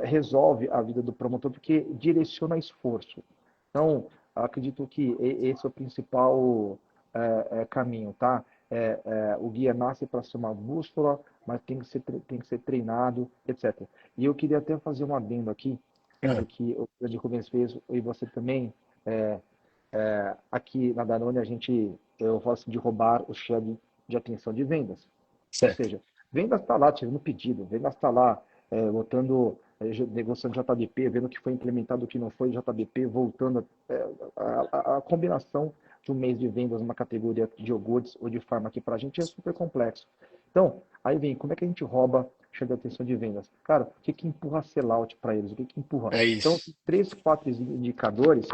resolve a vida do promotor, porque direciona esforço. Então, eu acredito que esse é o principal caminho, tá? O guia nasce para ser uma bússola, mas tem que ser treinado, etc. E eu queria até fazer um adendo aqui, porque o grande Rubens fez, e você também, é, aqui na Danone, eu gosto de roubar o share de atenção de vendas. Ou Certo. seja, vendas está lá tirando pedido, vendas está lá botando, negociando JBP, vendo o que foi implementado, o que não foi JBP, voltando a combinação de um mês de vendas numa categoria de iogurtes ou de farma aqui para a gente é super complexo. Então, aí vem, como é que a gente rouba share de atenção de vendas? Cara, o que que empurra sellout para eles? O que que empurra? É Então, isso. 3, 4 indicadores,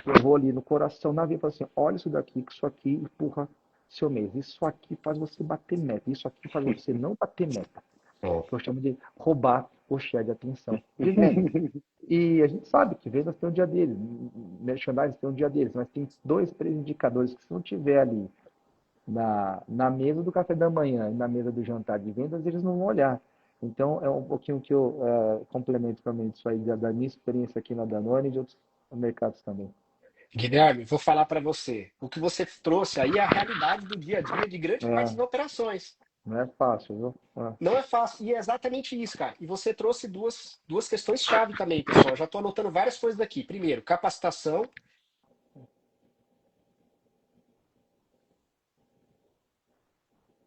eu vou ali no coração, na veia e falo assim, olha isso daqui, que isso aqui empurra seu mês. Isso aqui faz você bater meta. Isso aqui faz você não bater meta. Ó. Que eu chamo de roubar o share de atenção de vendas. E a gente sabe que vendas tem um dia deles, merchandising tem um dia deles, mas tem 2, 3 indicadores que se não tiver ali na mesa do café da manhã e na mesa do jantar de vendas, eles não vão olhar. Então, é um pouquinho que eu complemento também isso aí da minha experiência aqui na Danone e de outros mercados também. Guilherme, vou falar para você. O que você trouxe aí é a realidade do dia a dia de grande parte É, das operações. não é fácil, viu? Não é fácil. E é exatamente isso, cara. E você trouxe duas questões-chave também, pessoal. Já estou anotando várias coisas aqui. Primeiro, capacitação.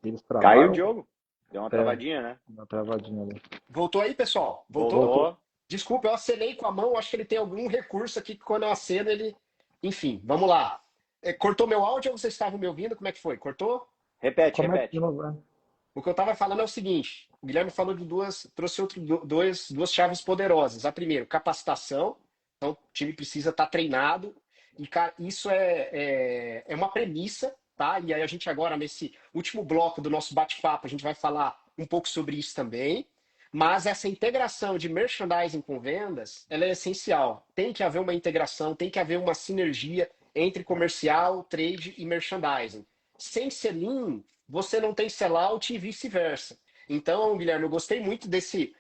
Eles Caiu o travaram, Diogo. Deu uma travadinha, né? uma travadinha ali. Voltou aí, pessoal? Voltou? Voltou. Voltou. Desculpa, eu acenei com a mão. Acho que ele tem algum recurso aqui que quando eu aceno ele. Enfim, vamos lá. Cortou meu áudio ou vocês estavam me ouvindo? Como é que foi? Cortou? Repete, Como é que repete. não vai? O que eu estava falando é o seguinte: o Guilherme falou de trouxe duas chaves poderosas. A primeira, capacitação. Então, o time precisa estar treinado. E, cara, isso é uma premissa, tá? E aí a gente agora, nesse último bloco do nosso bate-papo, a gente vai falar um pouco sobre isso também. Mas essa integração de merchandising com vendas, ela é essencial. Tem que haver uma integração, tem que haver uma sinergia entre comercial, trade e merchandising. Sem ser lean, você não tem sellout e vice-versa. Então, Guilherme, eu gostei muito desse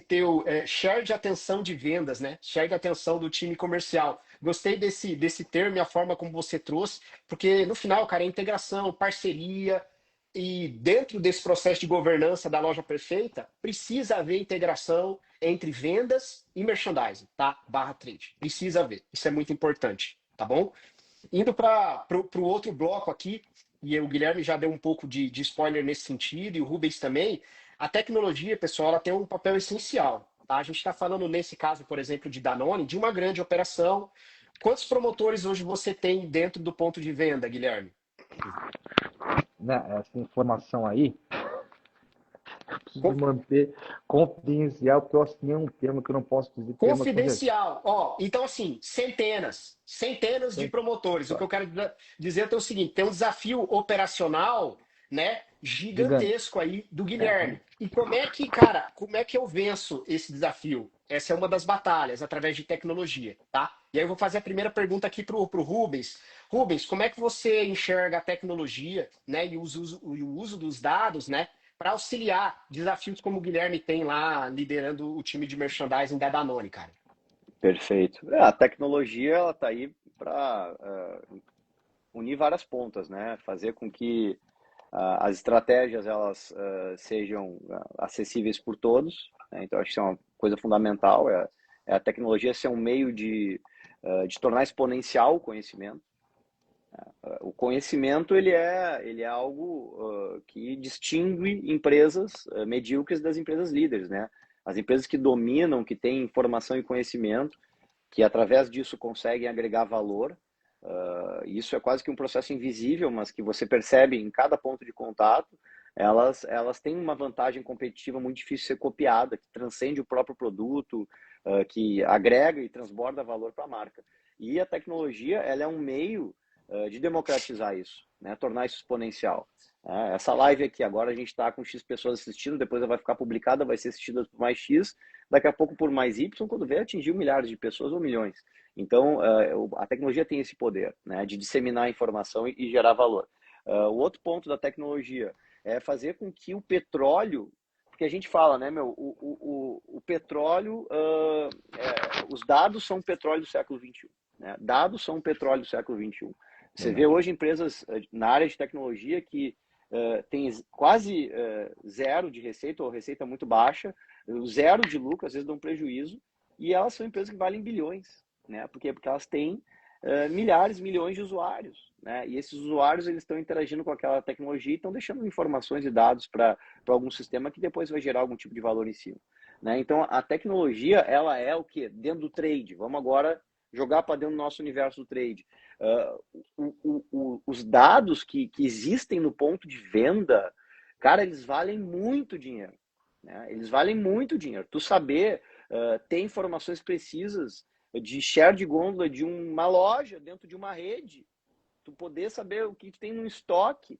teu share de atenção de vendas, né? Share de atenção do time comercial. Gostei desse termo e a forma como você trouxe, porque no final, cara, é integração, parceria, e dentro desse processo de governança da loja perfeita, precisa haver integração entre vendas e merchandising, tá? Barra trade. Precisa haver. Isso é muito importante, tá bom? Indo para o outro bloco aqui, e o Guilherme já deu um pouco de spoiler nesse sentido, e o Rubens também, a tecnologia, pessoal, ela tem um papel essencial. Tá? A gente está falando, nesse caso, por exemplo, de Danone, de uma grande operação. Quantos promotores hoje você tem dentro do ponto de venda, Guilherme? Né, essa informação aí, eu preciso Co- manter confidencial, porque eu assinei um termo que eu não posso dizer termo com certeza. Confidencial. Ó, então, assim, centenas de promotores. O que eu quero dizer é o seguinte: tem um desafio operacional, né, Gigante. gigantesco aí do Guilherme. E como é que, cara, como é que eu venço esse desafio? Essa é uma das batalhas, através de tecnologia, tá? E aí eu vou fazer a primeira pergunta aqui pro Rubens. Rubens, como é que você enxerga a tecnologia, né, e o uso dos dados, né, para auxiliar desafios como o Guilherme tem lá liderando o time de merchandising da Danone, cara? Perfeito. A tecnologia ela está aí para unir várias pontas, né? Fazer com que as estratégias elas sejam acessíveis por todos, né? Então acho que isso é uma coisa fundamental, é a tecnologia ser um meio de tornar exponencial o conhecimento. O conhecimento ele é algo que distingue empresas medíocres das empresas líderes, né? As empresas que dominam, que têm informação e conhecimento, que através disso conseguem agregar valor. Isso é quase que um processo invisível, mas que você percebe em cada ponto de contato. Elas têm uma vantagem competitiva muito difícil de ser copiada, que transcende o próprio produto, que agrega e transborda valor para a marca. E a tecnologia ela é um meio de democratizar isso, né? Tornar isso exponencial. Essa live aqui, agora a gente está com X pessoas assistindo, depois ela vai ficar publicada, vai ser assistida por mais X, daqui a pouco por mais Y, quando vier atingir milhares de pessoas ou milhões. Então, a tecnologia tem esse poder, né, de disseminar a informação e gerar valor. O outro ponto da tecnologia é fazer com que o petróleo, porque a gente fala, né, o petróleo, os dados são o petróleo do século XXI. né? Dados são o petróleo do século XXI. Você vê hoje empresas na área de tecnologia que tem quase zero de receita ou receita muito baixa, zero de lucro, às vezes dão prejuízo, e elas são empresas que valem bilhões, né? Porque elas têm milhares, milhões de usuários, né? E esses usuários eles estão interagindo com aquela tecnologia e estão deixando informações e dados para algum sistema que depois vai gerar algum tipo de valor em cima, né? Então a tecnologia ela é o que dentro do trade. Vamos agora jogar para dentro do nosso universo do trade. Os dados que existem no ponto de venda, cara, eles valem muito dinheiro, né? Eles valem muito dinheiro. Tu saber ter informações precisas de share de gôndola de uma loja dentro de uma rede, tu poder saber o que tem no estoque.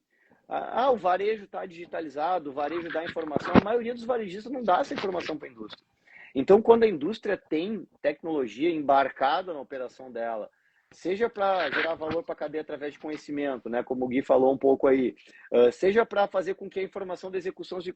O varejo está digitalizado, o varejo dá informação. A maioria dos varejistas não dá essa informação para a indústria. Então, quando a indústria tem tecnologia embarcada na operação dela, seja para gerar valor para a cadeia através de conhecimento, né, como o Gui falou um pouco aí, seja para fazer com que a informação da execução se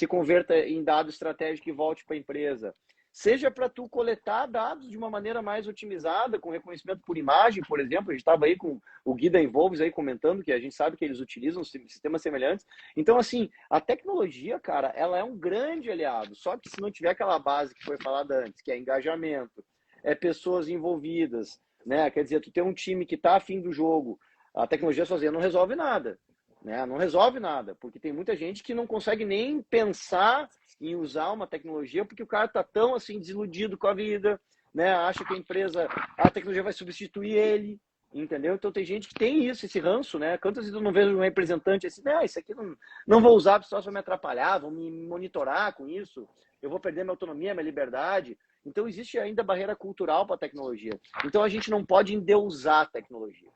converta em dado estratégico e volte para a empresa, seja para tu coletar dados de uma maneira mais otimizada, com reconhecimento por imagem, por exemplo. A gente estava aí com o Gui da Involves aí comentando que a gente sabe que eles utilizam sistemas semelhantes. Então, assim, a tecnologia, cara, ela é um grande aliado. Só que se não tiver aquela base que foi falada antes, que é engajamento, pessoas envolvidas, né? Quer dizer, tu tem um time que está afim do jogo, a tecnologia sozinha não resolve nada, né? Não resolve nada, porque tem muita gente que não consegue nem pensar em usar uma tecnologia porque o cara está tão assim desiludido com a vida, né? Acha que a tecnologia vai substituir ele, entendeu? Então tem gente que tem isso, esse ranço, né? Quantas vezes eu não vejo um representante assim, isso aqui não vou usar, porque só vai me atrapalhar, vão me monitorar com isso, eu vou perder minha autonomia, minha liberdade. Então existe ainda barreira cultural para a tecnologia. Então a gente não pode endeusar a tecnologia.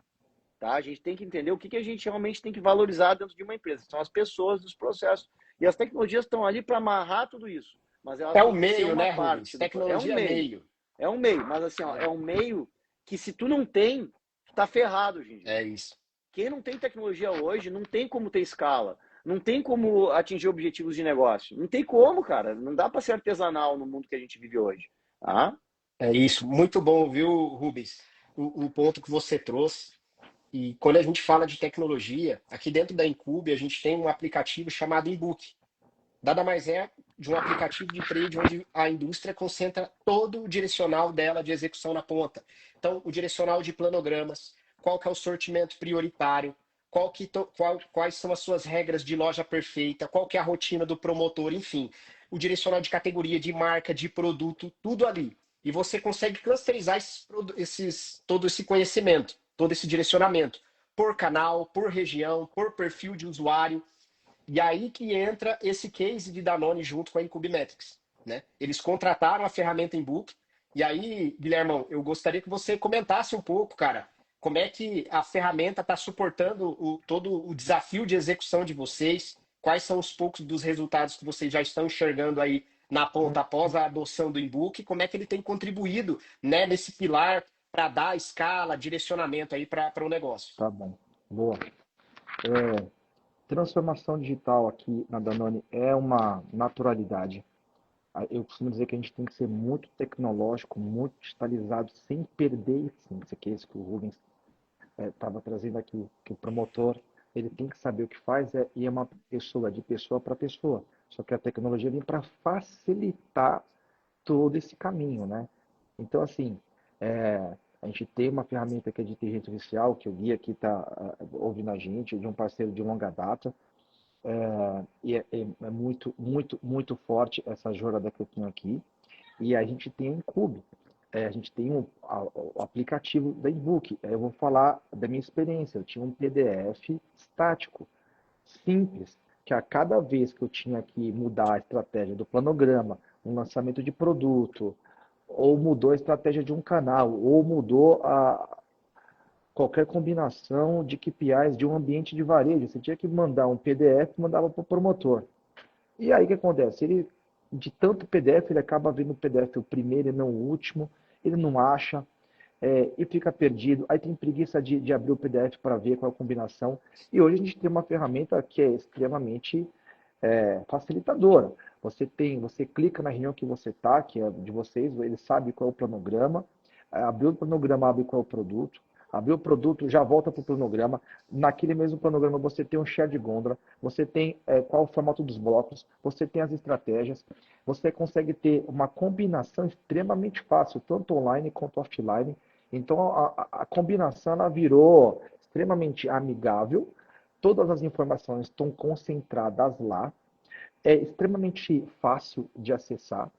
Tá? A gente tem que entender o que a gente realmente tem que valorizar dentro de uma empresa. São as pessoas dos processos. E as tecnologias estão ali para amarrar tudo isso. Mas elas É o têm que ser meio, uma né, parte. Rubens? Tecnologia é meio. É um meio. Mas assim, é um meio que se tu não tem, tu tá ferrado hoje em dia. É isso. Quem não tem tecnologia hoje, não tem como ter escala. Não tem como atingir objetivos de negócio. Não tem como, cara. Não dá para ser artesanal no mundo que a gente vive hoje. Tá? É isso. Muito bom, viu, Rubens? O ponto que você trouxe. E quando a gente fala de tecnologia, aqui dentro da Incube a gente tem um aplicativo chamado Inbook. Nada mais é de um aplicativo de trade onde a indústria concentra todo o direcional dela de execução na ponta. Então, o direcional de planogramas, qual que é o sortimento prioritário, quais são as suas regras de loja perfeita, qual que é a rotina do promotor, enfim. O direcional de categoria, de marca, de produto, tudo ali. E você consegue clusterizar todo esse conhecimento, todo esse direcionamento, por canal, por região, por perfil de usuário. E aí que entra esse case de Danone junto com a Incubimetrics, né? Eles contrataram a ferramenta Inbook. E aí, Guilhermão, eu gostaria que você comentasse um pouco, cara, como é que a ferramenta está suportando todo o desafio de execução de vocês, quais são os poucos dos resultados que vocês já estão enxergando aí na ponta após a adoção do Inbook, como é que ele tem contribuído, né, nesse pilar para dar escala, direcionamento aí para o negócio. Tá bom. Boa. Transformação digital aqui na Danone é uma naturalidade. Eu costumo dizer que a gente tem que ser muito tecnológico, muito digitalizado, sem perder a essência, que é isso que o Rubens estava trazendo aqui, que o promotor ele tem que saber o que faz e é uma pessoa, de pessoa para pessoa. Só que a tecnologia vem para facilitar todo esse caminho, né? Então, assim, a gente tem uma ferramenta que é de inteligência artificial, que o Gui aqui está ouvindo a gente, de um parceiro de longa data, é muito, muito, muito forte essa jornada que eu tenho aqui. E a gente tem um Incube, a gente tem o aplicativo da Inbook. Eu vou falar da minha experiência. Eu tinha um PDF estático, simples, que a cada vez que eu tinha que mudar a estratégia do planograma, um lançamento de produto, ou mudou a estratégia de um canal, ou mudou qualquer combinação de KPIs de um ambiente de varejo. Você tinha que mandar um PDF e mandava para o promotor. E aí o que acontece? Ele, de tanto PDF, ele acaba vendo o PDF o primeiro e não o último, ele não acha, e fica perdido. Aí tem preguiça de abrir o PDF para ver qual é a combinação. E hoje a gente tem uma ferramenta que é extremamente facilitadora. Você clica na reunião que você está, que é de vocês, ele sabe qual é o planograma, Abriu o cronograma, abre qual é o produto. Abriu o produto, já volta para o cronograma. Naquele mesmo cronograma você tem um share de gôndola, você tem qual o formato dos blocos, você tem as estratégias, você consegue ter uma combinação extremamente fácil, tanto online quanto offline. Então a combinação ela virou extremamente amigável, todas as informações estão concentradas lá, é extremamente fácil de acessar.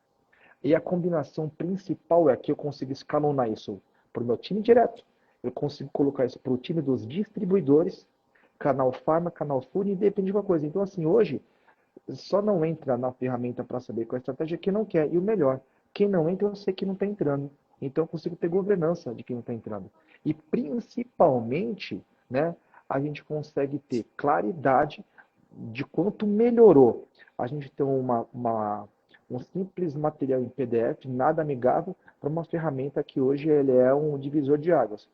E a combinação principal é que eu consigo escalonar isso para o meu time direto, eu consigo colocar isso para o time dos distribuidores, canal Pharma, canal Food, independente de qualquer coisa. Então, assim, hoje, só não entra na ferramenta para saber qual é a estratégia quem não quer. E o melhor, quem não entra, eu sei que não está entrando. Então, eu consigo ter governança de quem não está entrando. E, principalmente, né, a gente consegue ter claridade de quanto melhorou. A gente tem um simples material em PDF, nada amigável, para uma ferramenta que hoje ele é um divisor de águas.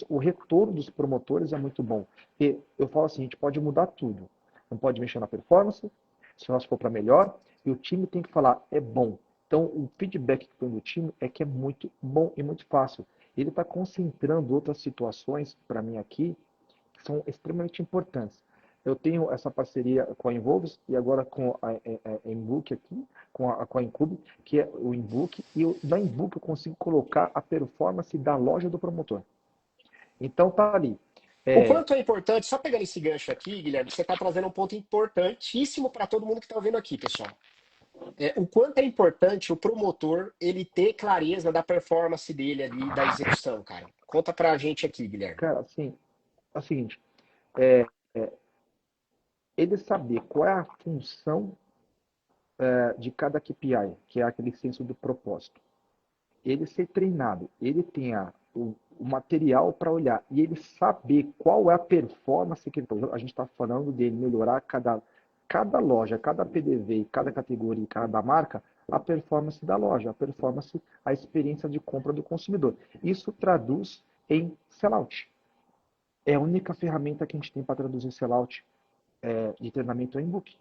O retorno dos promotores é muito bom. E eu falo assim, a gente pode mudar tudo. Não pode mexer na performance, se nós for para melhor, e o time tem que falar, é bom. Então, o feedback que tem do time é que é muito bom e muito fácil. Ele está concentrando outras situações, para mim aqui, que são extremamente importantes. Eu tenho essa parceria com a Involves e agora com a Inbook aqui, com a Incube, que é o Inbook, e na Inbook eu consigo colocar a performance da loja do promotor. Então tá ali. O quanto é importante, só pegando esse gancho aqui, Guilherme, você está trazendo um ponto importantíssimo para todo mundo que está ouvindo aqui, pessoal. O quanto é importante o promotor ele ter clareza da performance dele ali, da execução, cara. Conta pra gente aqui, Guilherme. Cara, assim, é o seguinte, ele saber qual é a função de cada KPI, que é aquele senso do propósito. Ele ser treinado, ele tem o material para olhar e ele saber qual é a performance que ele está. A gente está falando dele melhorar cada loja, cada PDV, cada categoria, cada marca, a performance da loja, a performance, a experiência de compra do consumidor. Isso traduz em sellout. É a única ferramenta que a gente tem para traduzir sellout de treinamento em book.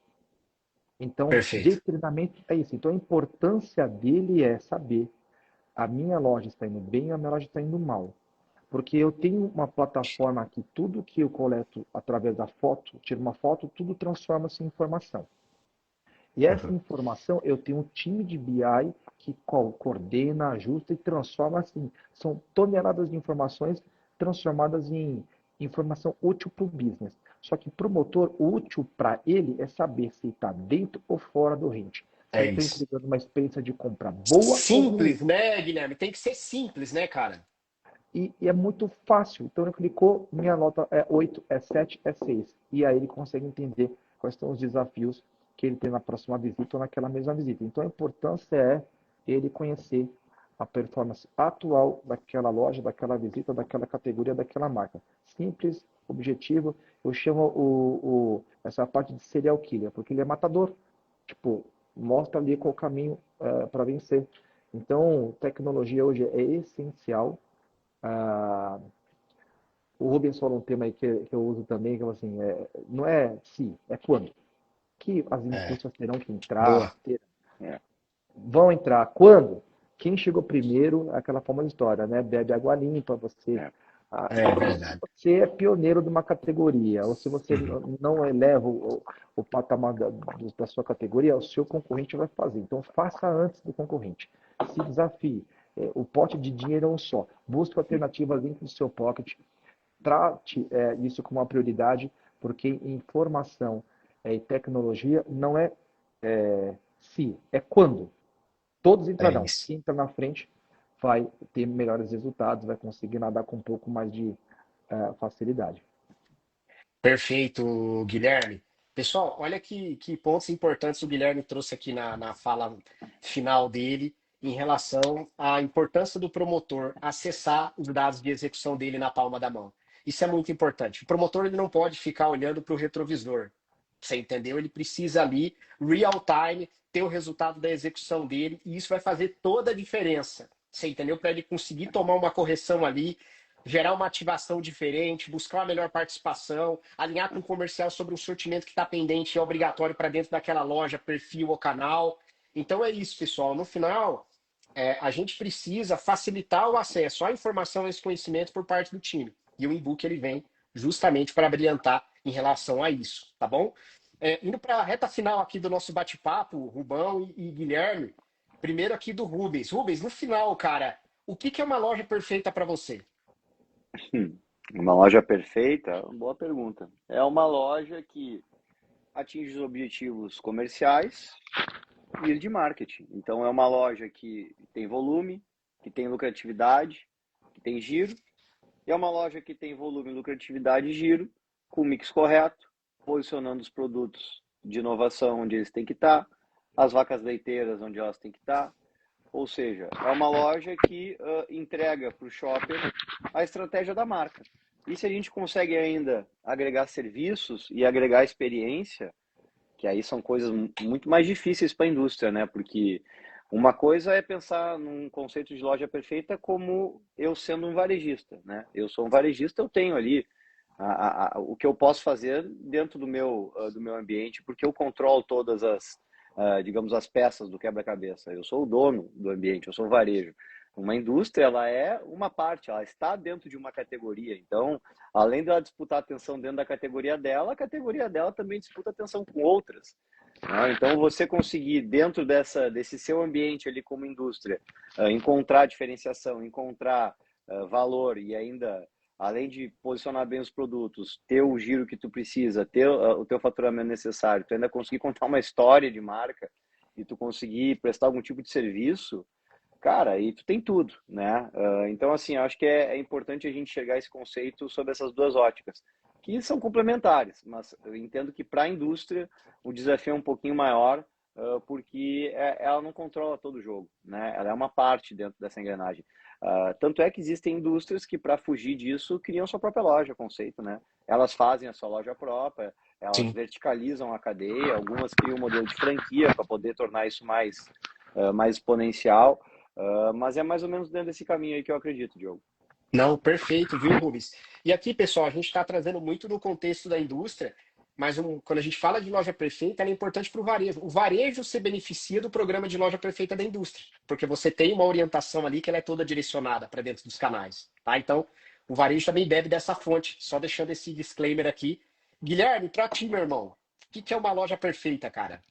Então, de Perfeito. treinamento é isso. Então, a importância dele é saber a minha loja está indo bem ou a minha loja está indo mal. Porque eu tenho uma plataforma que tudo que eu coleto através da foto, tiro uma foto, tudo transforma-se em informação. E essa informação, eu tenho um time de BI que coordena, ajusta e transforma assim. São toneladas de informações transformadas em informação útil para o business. Só que para o motor, o útil para ele é saber se está dentro ou fora do range. Se É ele está isso. entregando uma experiência de compra boa ou ruim. Simples, né, Guilherme? Tem que ser simples, né, cara? E é muito fácil. Então ele clicou, minha nota é 8, é 7, é 6. E aí ele consegue entender quais são os desafios que ele tem na próxima visita ou naquela mesma visita. Então a importância é ele conhecer a performance atual daquela loja, daquela visita, daquela categoria, daquela marca. Simples, objetivo. Eu chamo essa parte de serial killer, porque ele é matador. Tipo, mostra ali qual o caminho para vencer. Então, tecnologia hoje é essencial. Ah, o Rubens falou um tema aí que eu uso também, que é assim, não é se, é quando. Que as É. indústrias terão que entrar, Boa. vão entrar. Quando? Quem chegou primeiro, aquela famosa história, né? Bebe água limpa, É verdade. você é pioneiro de uma categoria, ou se você Uhum. não eleva o patamar da sua categoria, o seu concorrente vai fazer. Então, faça antes do concorrente. Se desafie. O pote de dinheiro é um só. Busque alternativas dentro do seu pocket. Trate isso como uma prioridade, porque informação e tecnologia não é se, é quando. Todos É entrarão. isso. Quem entra na frente vai ter melhores resultados, vai conseguir nadar com um pouco mais de facilidade. Perfeito, Guilherme. Pessoal, olha que pontos importantes o Guilherme trouxe aqui na fala final dele em relação à importância do promotor acessar os dados de execução dele na palma da mão. Isso é muito importante. O promotor ele não pode ficar olhando para o retrovisor. Você entendeu? Ele precisa ali, real time, ter o resultado da execução dele, e isso vai fazer toda a diferença. Você entendeu? Para ele conseguir tomar uma correção ali, gerar uma ativação diferente, buscar uma melhor participação, alinhar com o comercial sobre um sortimento que está pendente e é obrigatório para dentro daquela loja, perfil ou canal. Então é isso, pessoal. No final, a gente precisa facilitar o acesso à informação e esse conhecimento por parte do time. E o e-book ele vem justamente para brilhantar em relação a isso, tá bom? Indo para a reta final aqui do nosso bate-papo, Rubão e Guilherme, primeiro aqui do Rubens. Rubens, no final, cara, o que que é uma loja perfeita para você? Hum, Uma loja perfeita? Boa pergunta. É uma loja que atinge os objetivos comerciais e de marketing. Então, é uma loja que tem volume, que tem lucratividade, que tem giro, e é uma loja que tem volume, lucratividade e giro, com o mix correto, posicionando os produtos de inovação onde eles têm que estar, as vacas leiteiras onde elas têm que estar. Ou seja, é uma loja que entrega para o shopper a estratégia da marca. E se a gente consegue ainda agregar serviços e agregar experiência, que aí são coisas muito mais difíceis para a indústria, né? Porque uma coisa é pensar num conceito de loja perfeita como eu sendo um varejista, né? Eu sou um varejista, eu tenho ali o que eu posso fazer dentro do meu ambiente, porque eu controlo todas digamos, as peças do quebra-cabeça. Eu sou o dono do ambiente, eu sou o varejo. Uma indústria, ela é uma parte, ela está dentro de uma categoria. Então, além dela disputar atenção dentro da categoria dela, a categoria dela também disputa atenção com outras. Né? Então, você conseguir, dentro desse seu ambiente ali como indústria, encontrar diferenciação, encontrar valor e ainda, além de posicionar bem os produtos, ter o giro que tu precisa, ter o teu faturamento necessário, tu ainda conseguir contar uma história de marca e tu conseguir prestar algum tipo de serviço, cara, aí tu tem tudo, né? Então, assim, acho que é importante a gente enxergar esse conceito sobre essas duas óticas, que são complementares, mas eu entendo que para a indústria o desafio é um pouquinho maior, porque ela não controla todo o jogo, né? Ela é uma parte dentro dessa engrenagem. Tanto é que existem indústrias que, para fugir disso, criam sua própria loja, conceito, né? Elas fazem a sua loja própria, elas Sim. verticalizam a cadeia, algumas criam um modelo de franquia para poder tornar isso mais exponencial. Mas é mais ou menos dentro desse caminho aí que eu acredito, Diogo. Não, perfeito, viu, Rubens? E aqui, pessoal, a gente está trazendo muito no contexto da indústria, mas quando a gente fala de loja perfeita, ela é importante para o varejo. O varejo se beneficia do programa de loja perfeita da indústria, porque você tem uma orientação ali que ela é toda direcionada para dentro dos canais, tá? Então, o varejo também bebe dessa fonte, só deixando esse disclaimer aqui. Guilherme, para ti, meu irmão, o que que é uma loja perfeita, cara?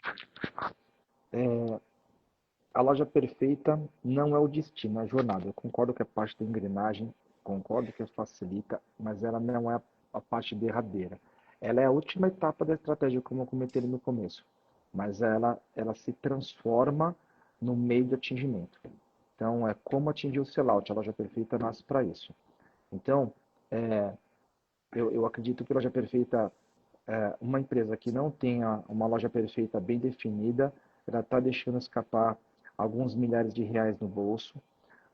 A loja perfeita não é o destino, é a jornada. Eu concordo que é parte da engrenagem, concordo que facilita, mas ela não é a parte derradeira. Ela é a última etapa da estratégia, como eu comentei no começo, mas ela se transforma no meio de atingimento. Então, é como atingir o sellout. A loja perfeita nasce para isso. Então, eu acredito que a loja perfeita, uma empresa que não tenha uma loja perfeita bem definida, ela está deixando escapar alguns milhares de reais no bolso.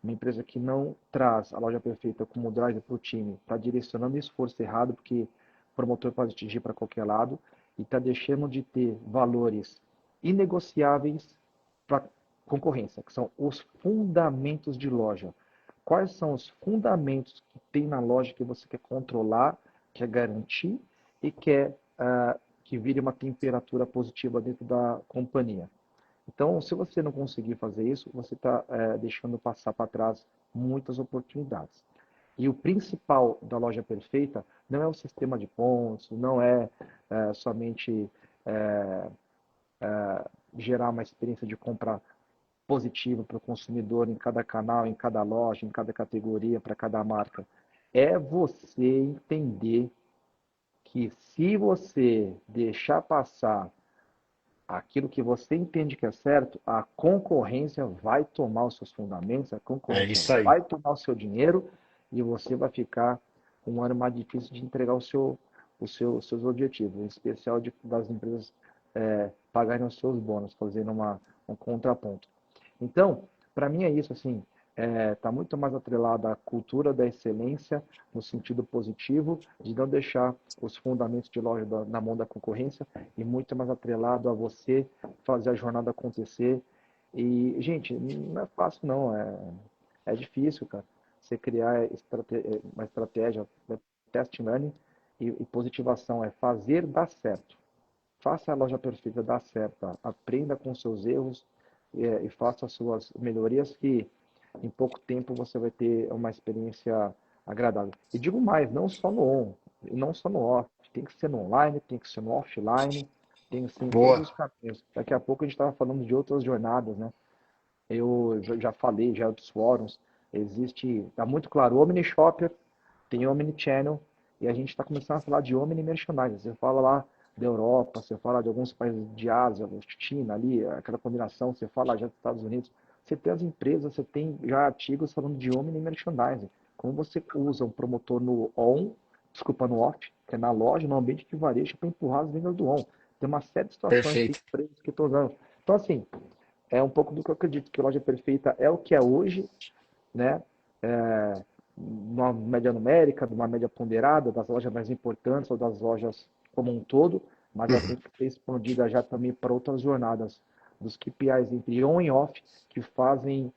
Uma empresa que não traz a loja perfeita como drive para o time, está direcionando o esforço errado, porque o promotor pode atingir para qualquer lado, e está deixando de ter valores inegociáveis para concorrência, que são os fundamentos de loja. Quais são os fundamentos que tem na loja que você quer controlar, quer garantir e quer que vire uma temperatura positiva dentro da companhia? Então, se você não conseguir fazer isso, você está deixando passar para trás muitas oportunidades. E o principal da loja perfeita não é o sistema de pontos, não é somente é, gerar uma experiência de compra positiva para o consumidor em cada canal, em cada loja, em cada categoria, para cada marca. É você entender que se você deixar passar aquilo que você entende que é certo, a concorrência vai tomar os seus fundamentos, a É concorrência isso aí. vai tomar o seu dinheiro e você vai ficar um ano mais difícil de entregar os seus objetivos, em especial das empresas pagarem os seus bônus, fazendo um contraponto. Então, para mim é isso, assim, está muito mais atrelado à cultura da excelência, no sentido positivo, de não deixar os fundamentos de loja na mão da concorrência, e muito mais atrelado a você fazer a jornada acontecer. E, gente, não é fácil, não, é difícil, cara, você criar uma estratégia, test learning e positivação, é fazer dar certo. Faça a loja perfeita dar certo, tá? Aprenda com seus erros, e faça as suas melhorias que em pouco tempo você vai ter uma experiência agradável. E digo mais, não só no on, não só no off, tem que ser no online, tem que ser no offline, tem que ser em todos Boa. os caminhos. Daqui a pouco a gente estava falando de outras jornadas, né? Eu já falei, já dos fóruns, existe, está muito claro, o Omni Shopper, tem Omni Channel, e a gente está começando a falar de Omni Merchandising. Você fala lá da Europa, você fala de alguns países de Ásia, China ali, aquela combinação, você fala já dos Estados Unidos. Você tem as empresas, você tem já artigos falando de Omni Merchandising. Como você usa um promotor no on, desculpa, no off, que é na loja, no ambiente de varejo, para empurrar as vendas do on. Tem uma série de situações, tem Perfeito. empresas que estão usando. Então, assim, é um pouco do que eu acredito, que a loja perfeita é o que é hoje, né? É, numa média numérica, numa média ponderada, das lojas mais importantes ou das lojas como um todo, mas ela tem que ser expandida já também para outras jornadas, dos KPIs entre on e off, que fazem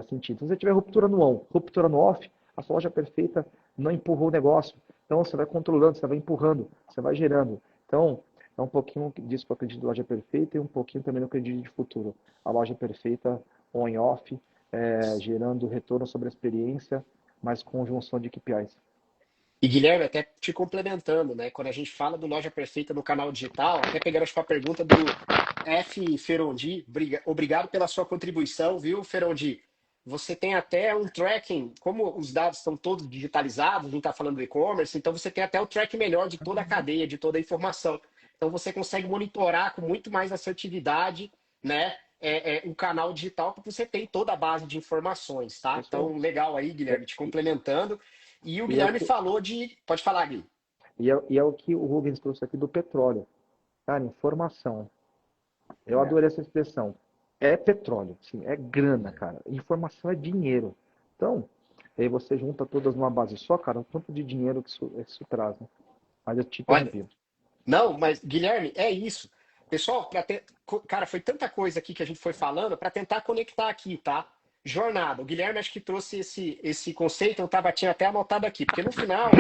sentido. Se você tiver ruptura no on, ruptura no off, a sua loja perfeita não empurrou o negócio. Então você vai controlando, você vai empurrando, você vai gerando. Então, é um pouquinho disso que eu acredito de loja perfeita e um pouquinho também no que eu acredito de futuro. A loja perfeita on e off, gerando retorno sobre a experiência, mas conjunção de KPIs. E Guilherme, até te complementando, né? Quando a gente fala do Loja Perfeita no canal digital, até pegando acho que a pergunta do F. Ferondi, obrigado pela sua contribuição, viu, Ferondi? Você tem até um tracking, como os dados estão todos digitalizados, a gente está falando do e-commerce, então você tem até o track melhor de toda a cadeia, de toda a informação. Então você consegue monitorar com muito mais assertividade, né? O canal digital, porque você tem toda a base de informações, É tá? isso aí. Então, legal aí, É, Guilherme, te complementando. E o e, é o Guilherme que, falou de. Pode falar, Gui. e é o que o Rubens trouxe aqui do petróleo. Cara, informação. Eu É. adorei essa expressão. É petróleo, sim, é grana, cara. Informação é dinheiro. Então, aí você junta todas numa base só, cara, o tanto de dinheiro que isso traz, né? Mas eu te Olha, interrompi. não, mas Guilherme, é isso. Pessoal, cara, foi tanta coisa aqui que a gente foi falando para tentar conectar aqui, tá? Jornada. O Guilherme acho que trouxe esse conceito, tinha até anotado aqui, porque no final,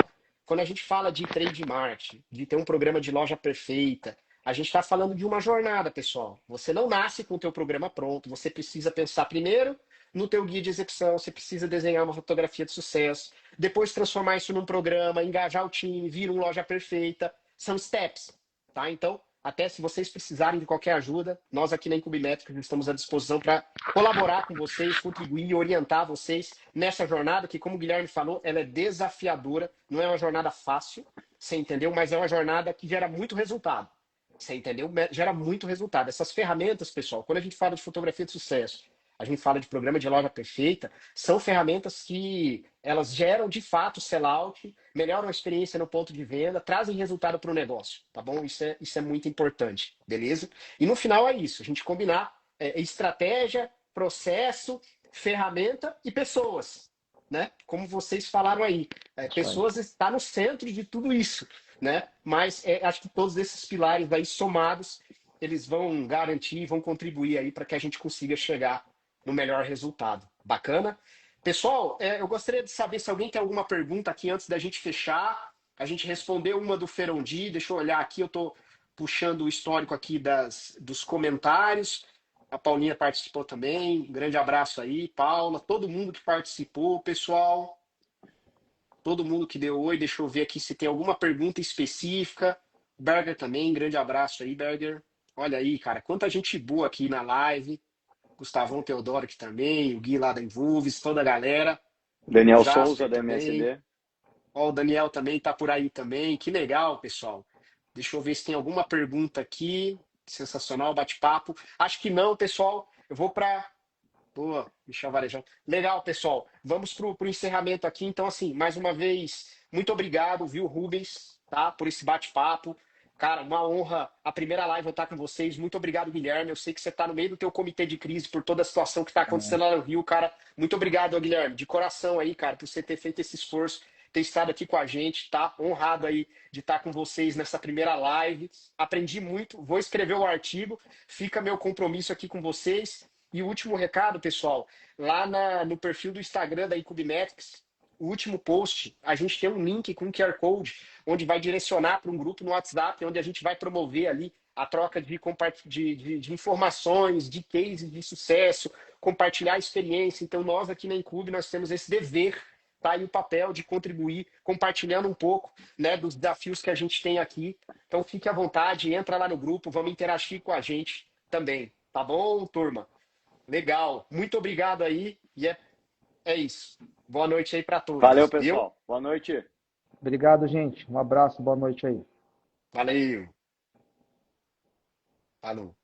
quando a gente fala de trade marketing, de ter um programa de loja perfeita, a gente está falando de uma jornada, pessoal. Você não nasce com o teu programa pronto, você precisa pensar primeiro no teu guia de execução, você precisa desenhar uma fotografia de sucesso, depois transformar isso num programa, engajar o time, vir uma loja perfeita. São steps, tá? Então, até se vocês precisarem de qualquer ajuda, nós aqui na Incubimétrica estamos à disposição para colaborar com vocês, contribuir e orientar vocês nessa jornada que, como o Guilherme falou, ela é desafiadora, não é uma jornada fácil, você entendeu? Mas é uma jornada que gera muito resultado. Você entendeu? Gera muito resultado. Essas ferramentas, pessoal, quando a gente fala de fotografia de sucesso, a gente fala de programa de loja perfeita, são ferramentas que elas geram de fato sellout, melhoram a experiência no ponto de venda, trazem resultado para o negócio, tá bom? Isso é muito importante, beleza? E no final é isso, a gente combinar estratégia, processo, ferramenta e pessoas, né? Como vocês falaram aí, Isso aí. pessoas está no centro de tudo isso, né? Mas acho que todos esses pilares aí somados, eles vão garantir, vão contribuir aí para que a gente consiga chegar no melhor resultado. Bacana? Pessoal, eu gostaria de saber se alguém tem alguma pergunta aqui antes da gente fechar. A gente respondeu uma do Ferondi, deixa eu olhar aqui, eu estou puxando o histórico aqui dos comentários. A Paulinha participou também. Um grande abraço aí, Paula, todo mundo que participou, pessoal, todo mundo que deu oi. Deixa eu ver aqui se tem alguma pergunta específica. Berger também, grande abraço aí, Berger. Olha aí, cara, quanta gente boa aqui na live. Gustavão Teodoro aqui também, o Gui lá da Involves, toda a galera. O Daniel Souza Jasper da também. MSD. Ó, o Daniel também tá por aí também. Que legal, pessoal. Deixa eu ver se tem alguma pergunta aqui. Sensacional, bate-papo. Acho que não, pessoal. Eu vou para. Boa, Michel Varejão. Legal, pessoal. Vamos pro encerramento aqui. Então, assim, mais uma vez, muito obrigado, viu, Rubens, tá? Por esse bate-papo. Cara, uma honra. A primeira live eu estar com vocês. Muito obrigado, Guilherme. Eu sei que você está no meio do teu comitê de crise por toda a situação que está acontecendo lá no Rio, cara. Muito obrigado, Guilherme, de coração aí, cara, por você ter feito esse esforço, ter estado aqui com a gente, tá? Honrado aí de estar com vocês nessa primeira live. Aprendi muito. Vou escrever o artigo. Fica meu compromisso aqui com vocês. E o último recado, pessoal, lá no perfil do Instagram da Incubimetrics, o último post, a gente tem um link com um QR Code, onde vai direcionar para um grupo no WhatsApp, onde a gente vai promover ali a troca de informações, de cases de sucesso, compartilhar experiência. Então, nós aqui na Incube, nós temos esse dever, tá? E o papel de contribuir, compartilhando um pouco, né, dos desafios que a gente tem aqui. Então, fique à vontade, entra lá no grupo, vamos interagir com a gente também. Tá bom, turma? Legal. Muito obrigado aí. E é isso. Boa noite aí para Valeu, todos. Viu? pessoal. Boa noite. Obrigado, gente. Um abraço, boa noite aí. Valeu. Falou.